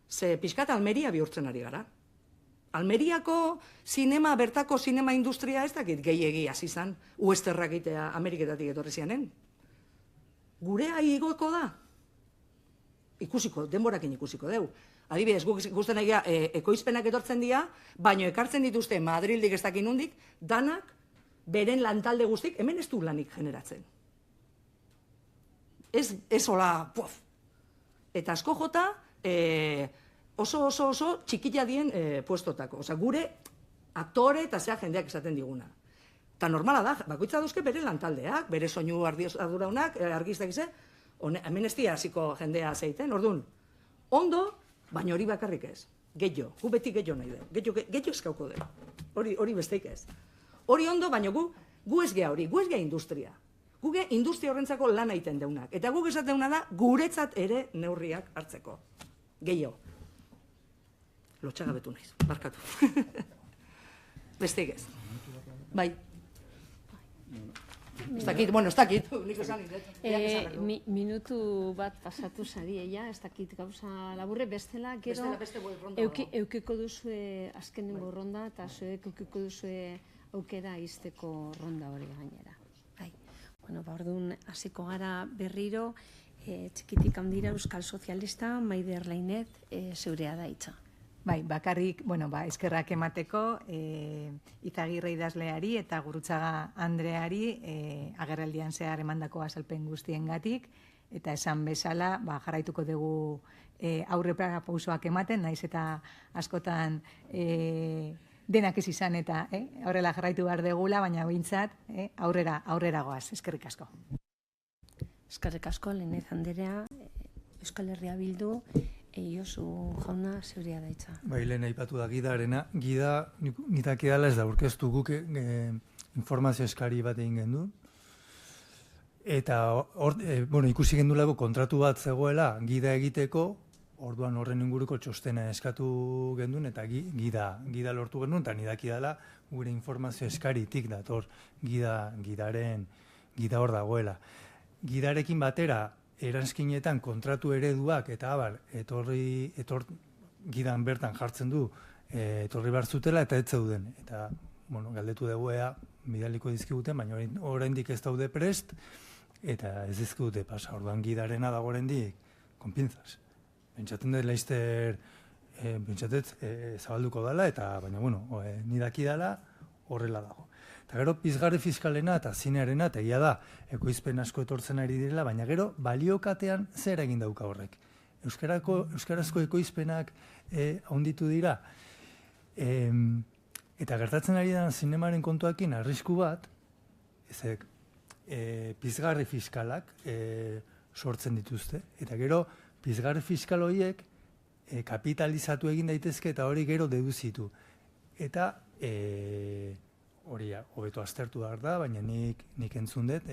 Ze pixkat Almeria bihurtzen ari gara. Almeriako zinema, bertako zinema industria ez dakit gehiegi hasi izan, uesterrak itea Ameriketatik etorri zianen. Gurea igoko da? Ikusiko, denborakin ikusiko deu. Adibidez, ikusten egia ekoizpenak etortzen dira, baina ekartzen dituzte Madrildik ez dakin nondik, danak beren lantalde guztik, hemen ez du lanik generatzen. Ez hola, puaf. Eta asko jota, oso txikila dien puestotako. Osa, gure aktore eta zea jendeak esaten diguna. Eta normala da, bakoitza dauzke bere lantaldeak, bere soinu arduraunak, argiztak izan, hemen ez dira hasiko jendea zeiten, orduan, ondo, baina hori bakarrik ez. Gehiago, gu beti gehiago nahi du. Gehiago eskauko du. Hori besteik ez. Hori ondo, baina gu ez geha hori, gu ez geha industria. Gu geha industria horrentzako lan egiten deunak. Eta guk esateuna da, guretzat ere neurriak hartzeko. Gehiago. Lotxagabetu naiz, barkatu. Besteik ez. Bai. Ez dakit, nik esan dit. Minutu bat pasatu zari, ez dakit gauza laburre, bestela, gero, eukiko duzue azkenengo ronda, eta zuek eukiko duzue aukera izteko ronda hori gainera. Bueno, orduan hasiko gara berriro, txikitik handira Euskal Sozialista, Maider Lainez, zeurea da hitza. Bai, bakarrik, eskerrak emateko Izagirre idazleari eta Gurutzaga Andreari agerraldian zehar emandako azalpen guztiengatik, eta esan bezala jarraituko dugu aurrera pausoak ematen, naiz eta askotan denak ez izan eta horrela jarraitu behar degula, baina behintzat aurrera goaz. Eskerrik asko. Eskerrik asko, Lainez Andrea, Euskal Herria Bildu, Josu jauna zeuria da hitza. Bai, lehen aipatu da gidarena. Gida, nitak edala ez da aurkeztu guk informazio eskari bat egin gendu. Eta, ikusi gendulako kontratu bat zegoela gida egiteko, orduan horren inguruko txostena eskatu gendun, eta gida lortu gendun, eta nidak edala gure informazio eskaritik dator gida hor dagoela. Gidarekin batera, eranskinetan kontratu ereduak eta abar, gidan bertan jartzen du, etorri behar zutela eta ez zeuden. Eta, galdetu dugu bidaliko dizkiguten, baina oraindik ez daude prest, eta ez dizkigute pasa. Orduan gidarena dago oraindik konpintzaz. Pentsatzen dut laizter, zabalduko dela, eta, baina, nidaki dela horrela dago. Eta gero, pizgarri fiskalena eta zinearena, eta egia da, ekoizpen asko etortzen ari direla, baina gero, baliokatean zer egin dauka horrek. Euskarazko ekoizpenak handitu dira, eta gertatzen ari da zinemaren kontuakin arrisku bat, ezek, pizgarri fiskalak sortzen dituzte, eta gero, pizgarri fiskal horiek kapitalizatu egin daitezke eta hori gero deduzitu. Eta, hori hobeto aztertu behar da, baina nik entzun dut,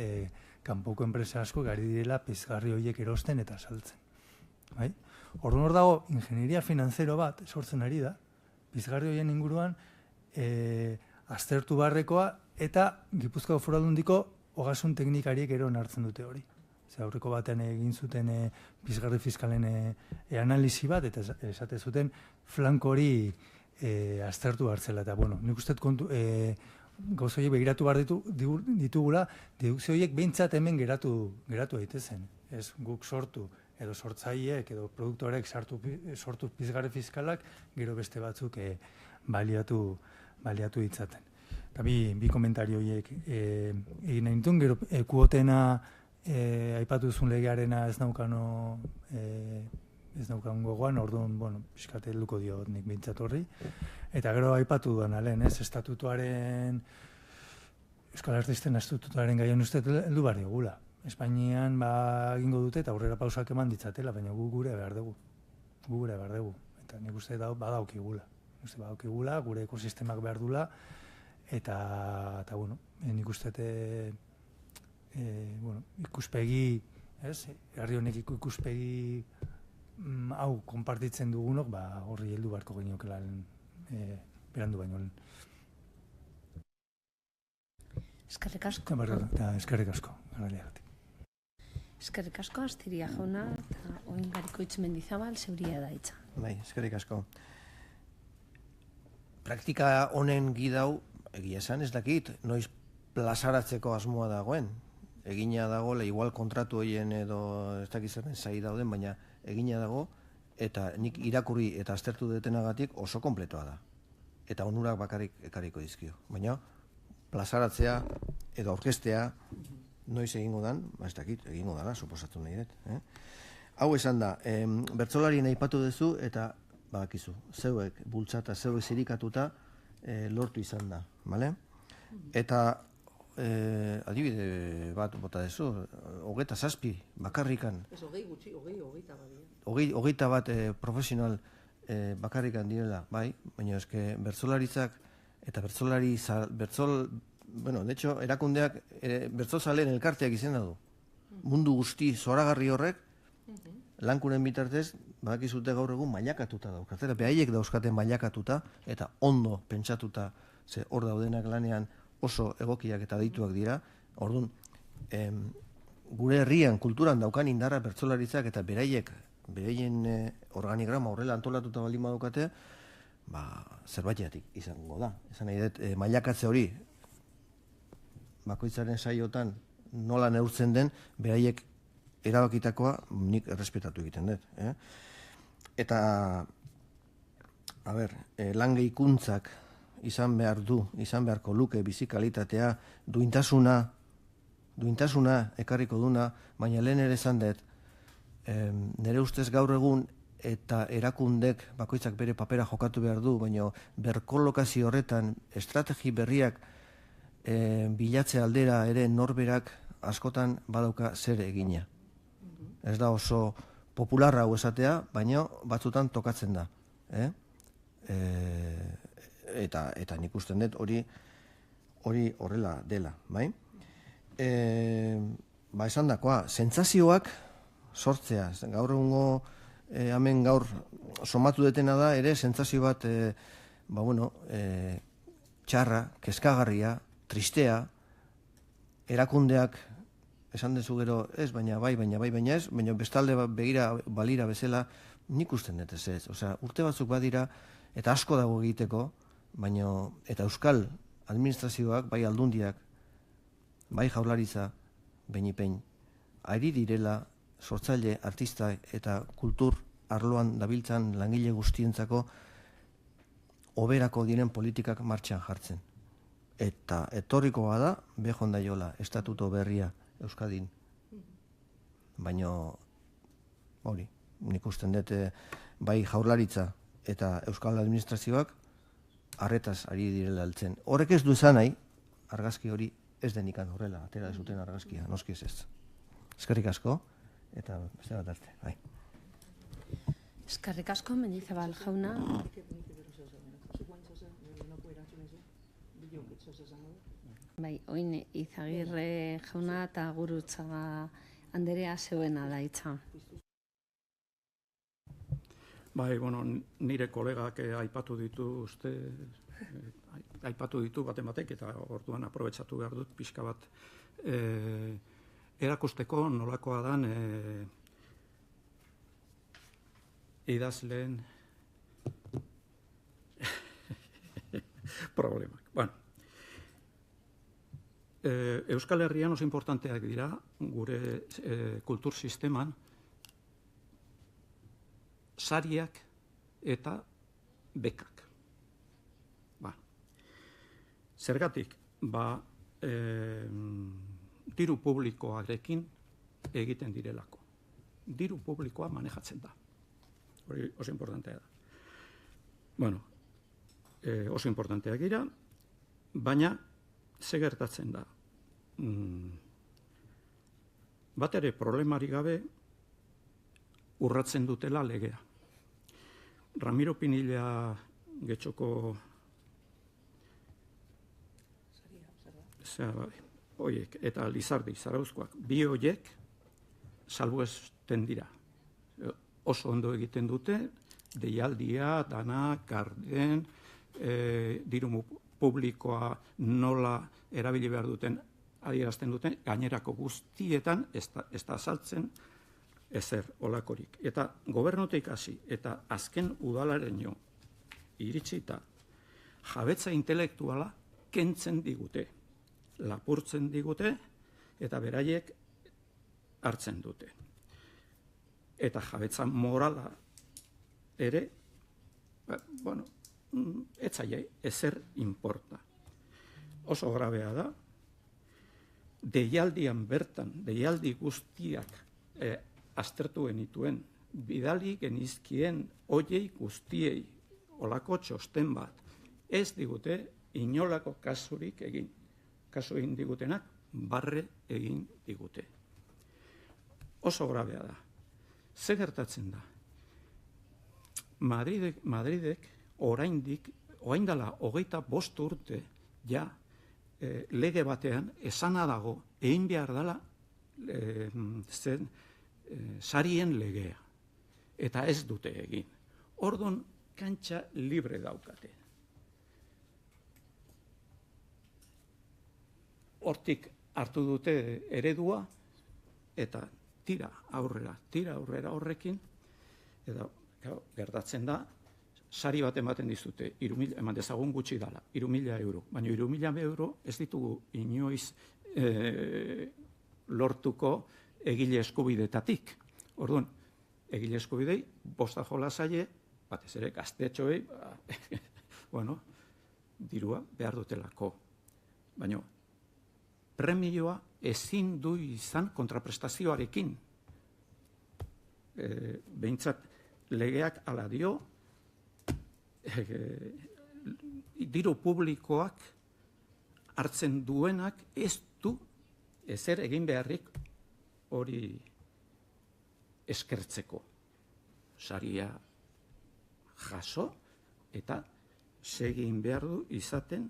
kanpoko enpresa asko gari direla pizgarri horiek erosten eta saltzen. Orduan hor dago, ingenieria finanzero bat sortzen ari da, pizgarri horien inguruan aztertu beharrekoa eta Gipuzkoako Foru Aldundiko ogasun teknikariek ero hartzen dute hori. Aurreko batean egin zuten pizgarri fiskalen analizi bat, eta esate zuten flanko hori aztertu hartzela. Eta, nik uste gauza horiek begiratu behar ditugula, dedukzio horiek behintzat hemen geratu daitezen. Ez guk sortu, edo sortzaileek, edo produktoreek sortu pizgarri fiskalak, gero beste batzuk baliatu ditzaten. Eta bi komentario horiek egin nahi nituen, gero kuotena aipatu duzun legearena ez naukan gogoan, orduan, pixkat helduko diot nik bintzat horri. Eta gero aipatu duan alen, estatutuaren, Euskal Artisten estatutuaren gaian uste heldu behar digula. Espainian egingo dute eta aurrera pausak eman ditzatela, baina gure behar dugu. Eta nik uste badaukigula. Gure ekosistemak behar dula, eta nik uste ikuspegi, herri honek ikuspegi hau konpartitzen dugunok, horri heldu beharko geniokela berandu baino. Eskerrik asko. Eskerrik asko, garaileagatik. Eskerrik asko, Astiria jauna, eta oin Garikoitz Mendizabal, zeuria da hitza. Bai, eskerrik asko. Praktika honen gidau, egia esan ez dakit, noiz plazaratzeko asmoa dagoen. Egina dago, igual kontratu horien edo ez dakizaren zai dauden, baina egina dago, eta nik irakurri eta aztertu detenagatik oso konpletoa da. Eta onurak bakarrik ekarriko dizkio. Baina, plazaratzea edo orkestea noiz egingo dan, ez dakit, egingo dara, suposatu nahi dut. Hau esan da, bertsolarien aipatu duzu eta badakizu, zeuek bultzata, zeuek zirikatuta lortu izan da, bale? Eta adibide bat bota duzu, 27 bakarrikan. Ez, 20 gutxi, 20 bat profesional bakarrikan direla, bai, baina eske bertsolaritzak eta de hecho, erakundeak bertsozaleen elkarteak izena du. Mundu guzti zoragarri horrek, lankuren bitartez, badakizute gaur egun mailakatuta daukatela, behaiek dauzkaten mailakatuta, eta ondo pentsatuta, ze hor daudenak lanean oso egokiak eta deituak dira, orduan, gure herrian, kulturan daukan indarra bertsolaritzak eta beraien organigrama horrela antolatuta baldin badukate, zerbaiteatik izango da. Esan nahi dut, mailakatze hori, bakoitzaren saiotan nola neurtzen den, beraiek erabakitakoa nik errespetatu egiten dut. Eta, lan gehikuntzak izan beharko luke bizikalitatea, duintasuna ekarriko duna, baina lehen ere esan dut, nire ustez gaur egun eta erakundek bakoitzak bere papera jokatu behar du, baina berkolokazio horretan estrategi berriak bilatze aldera ere norberak askotan badauka zer egina. Ez da oso popularra hau esatea, baina batzutan tokatzen da. Eta nik usten dut hori horrela dela, bai? Esan dakoa, sentsazioak sortzea, gaur egungo hemen gaur somatu detena da ere sentsazio bat txarra, kezkagarria, tristea, erakundeak esan dezu gero ez, baina ez, baina bestalde begira balira bezala nik usten dut ez. Osea, urte batzuk badira eta asko dago egiteko, baina eta euskal administrazioak, bai aldundiak, bai jaurlaritza, behin ari direla sortzaile, artista eta kultur arloan dabiltzan langile guztientzako hoberako diren politikak martxan jartzen. Eta etorriko bada, behon daiola, estatuto berria Euskadin. Baina, hori, nik usten dut, bai jaurlaritza eta euskal administrazioak arretaz ari direla altzen. Horrek ez du esan nahi, argazki hori ez denikan horrela, atera dezuten argazkia, noski ez. Eskerrik asko, eta beste bat arte, bai. Eskerrik asko, Mendizabal jauna. Bai, oin Izagirre jauna eta Gurutzaga Anderea zeuena da hitza. Bai, nire kolegak aipatu ditu batek eta orduan aprobetxatu behar dut pixka bat erakusteko nolakoa dan idazleen problemak. Euskal Herrian oso importanteak dira gure kultur sisteman sariak eta bekak. Zergatik, diru publikoarekin egiten direlako. Diru publikoa manejatzen da. Hori oso importantea da. Bueno, oso importanteak dira, baina ze gertatzen da. Bat ere problemari gabe urratzen dutela legea. Ramiro Pinilla Getxoko oiek eta Lizardi Zarauzkoak bi hoiek salbuesten dira. Oso ondo egiten dute, deialdia, dana, garden, diru publikoa nola erabili behar duten adierazten duten, gainerako guztietan ez da azaltzen ezer olakorik. Eta gobernutik hasi eta azken udalareño iritsita jabetza intelektuala kentzen digute, lapurtzen digute eta beraiek hartzen dute. Eta jabetza morala ere, ez zaie ezer inporta. Oso grabea da, deialdian bertan, deialdi guztiak aztertu genituen, bidali genizkien oiei guztiei olako txosten bat, ez digute inolako kasurik egin. Kasu egin digutenak, barre egin digute. Oso grabea da. Ze gertatzen da? Madridek orain dela 25 urte ja lege batean esana dago egin behar dela sarien legea. Eta ez dute egin. Orduan kantxa libre daukate. Hortik hartu dute eredua eta tira aurrera horrekin, eta gertatzen da, sari bat ematen dizute, eman dezagun gutxi dala, 3.000 euro. Baina 3.000 euro ez ditugu inoiz lortuko egile eskubidetatik. Orduan, egile eskubidei, bosta jola zaie, batez ere gaztetxoei, dirua behar dutelako. Baina, premioa ezin du izan kontraprestazioarekin. Behintzat, legeak ala dio, diru publikoak hartzen duenak ez du ezer egin beharrik hori eskertzeko. Saria jaso eta segin behar du izaten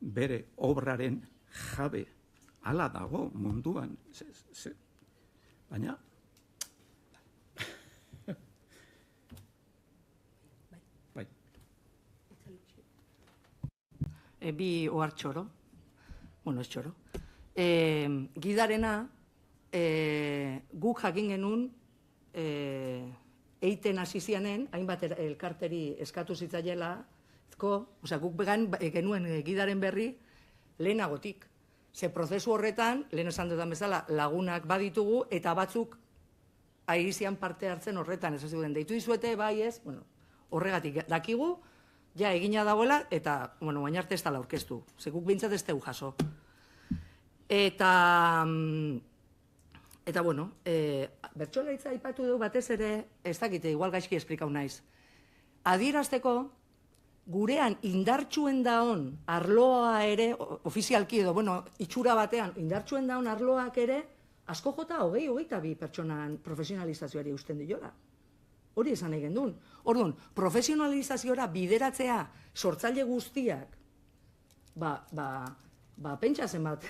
bere obraren jabe. Hala dago munduan. Baina bi ohar txoro, ez txoro, gidarena guk jakin genuen eiten hasi zianen, hainbat elkarteri eskatu zitzaiela, guk genuen gidaren berri lehenagotik. Ze prozesu horretan, lehen esan dudan bezala, lagunak baditugu eta batzuk airizian parte hartzen horretan, ez duen deitu dizuete, bai ez, horregatik dakigu, ja egina dagoela, eta, bain arte ez dala aurkeztu. Zeguk bintzat ez tegu jaso. Eta, bertsolaritza aipatu dugu batez ere, ez dakite, igual gaizki esplikau naiz. Adierazteko, gurean indartsuen daon arloa ere, ofizialki edo, itxura batean, indartsuen daon arloak ere, asko jota 22 pertsonan profesionalizazioari usten diola. Hori esan egin duen. Orduan, profesionalizaziora bideratzea sortzaile guztiak, pentsa zenbat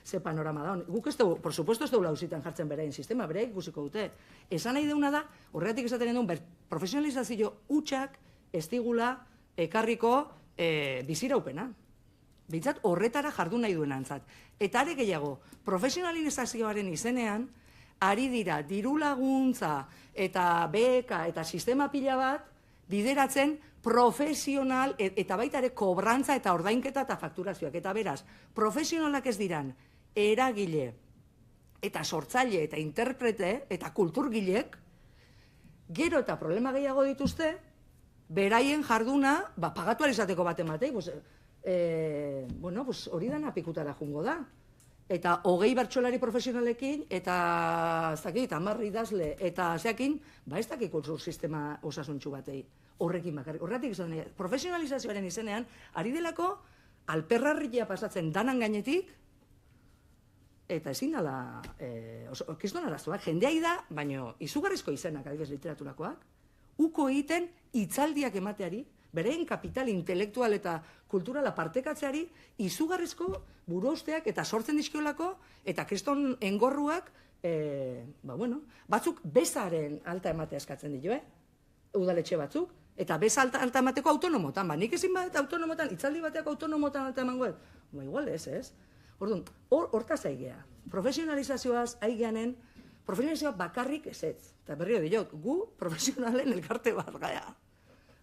ze panorama da. Guk ez dugu, por supuesto ez dugu lauzitan jartzen beraien sistema, bereik ikusiko dute. Esan nahi deuna da, horregatik esaten duen, profesionalizazio hutsak ez digula ekarriko biziraupena. Bintzat, horretara jardun nahi duen antzat. Eta are gehiago, profesionalizazioaren izenean, ari dira diru laguntza eta beka eta sistema pila bat bideratzen profesional eta baita ere kobrantza eta ordainketa eta fakturazioak. Eta beraz, profesionalak ez diran eragile eta sortzaile eta interprete eta kulturgilek gero eta problema gehiago dituzte beraien jarduna pagatu alizateko bat ematei. bueno, pues hori dana pikutara jungo da. Eta 20 bertsolari profesionalekin, eta ez dakit, 10 idazle, eta zeakin, ez dakit kultur sistema osasuntxu batei. Horrekin bakarrik. Horretik izan, profesionalizazioaren izenean, ari delako, alperrarria pasatzen danan gainetik, eta ezin dala, kiston araztuak, jendeai da, baina izugarrizko izenak, adibidez literaturakoak, uko egiten hitzaldiak emateari, bereen kapital intelektual eta kulturala partekatzeari, izugarrizko buruosteak eta sortzen dizkiolako, eta kriston engorruak, batzuk bezaren alta ematea eskatzen ditu, udaletxe batzuk, eta beza alta emateko autonomotan, nik ezin bat autonomotan, hitzaldi bateako autonomotan alta emango, igual ez? Orduan, hortaz aigea. Profesionalizazioaz aigeanen, profesionalizazioa bakarrik ez ez. Eta berrio diot, gu profesionalen elkarte bat gara.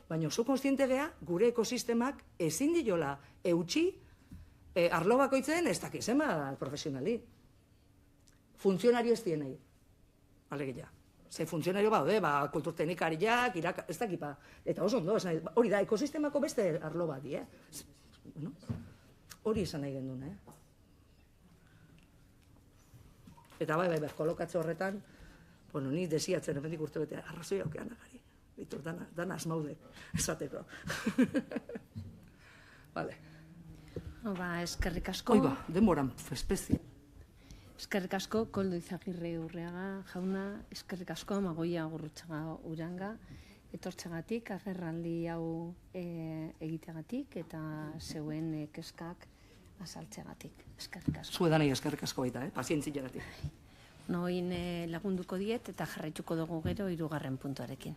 Baina oso konstiente gea, gure ekosistemak ezin diola eutxi arlo bakoitzen ez dakizema profesionali. Funtzionario ez dienei. Alegia. Ze funtzionario baude, kulturteknikariak, ez dakipa. Eta oso ondo, hori da, ekosistemako beste arlo bat, hori izan nahi gendun, Eta bai, kolokatze horretan, ni desiatzen, emendik urte betea, arrazoi haukean agari. Bitur, dana asmaude, esateko. Vale. Eskerrik asko. Oiba, denboran, espezia. Eskerrik asko, Koldo Izagirre Urreaga jauna, eskerrik asko, Amagoia Gurrutxaga Uranga, etortxegatik, agerraldi hau egitegatik, eta zeuen keskak azaltzegatik. Eskerrik asko. Zuedanei eskerrik asko baita, pazientziagatik. Noin lagunduko diet eta jarraituko dugu gero 3. puntuarekin.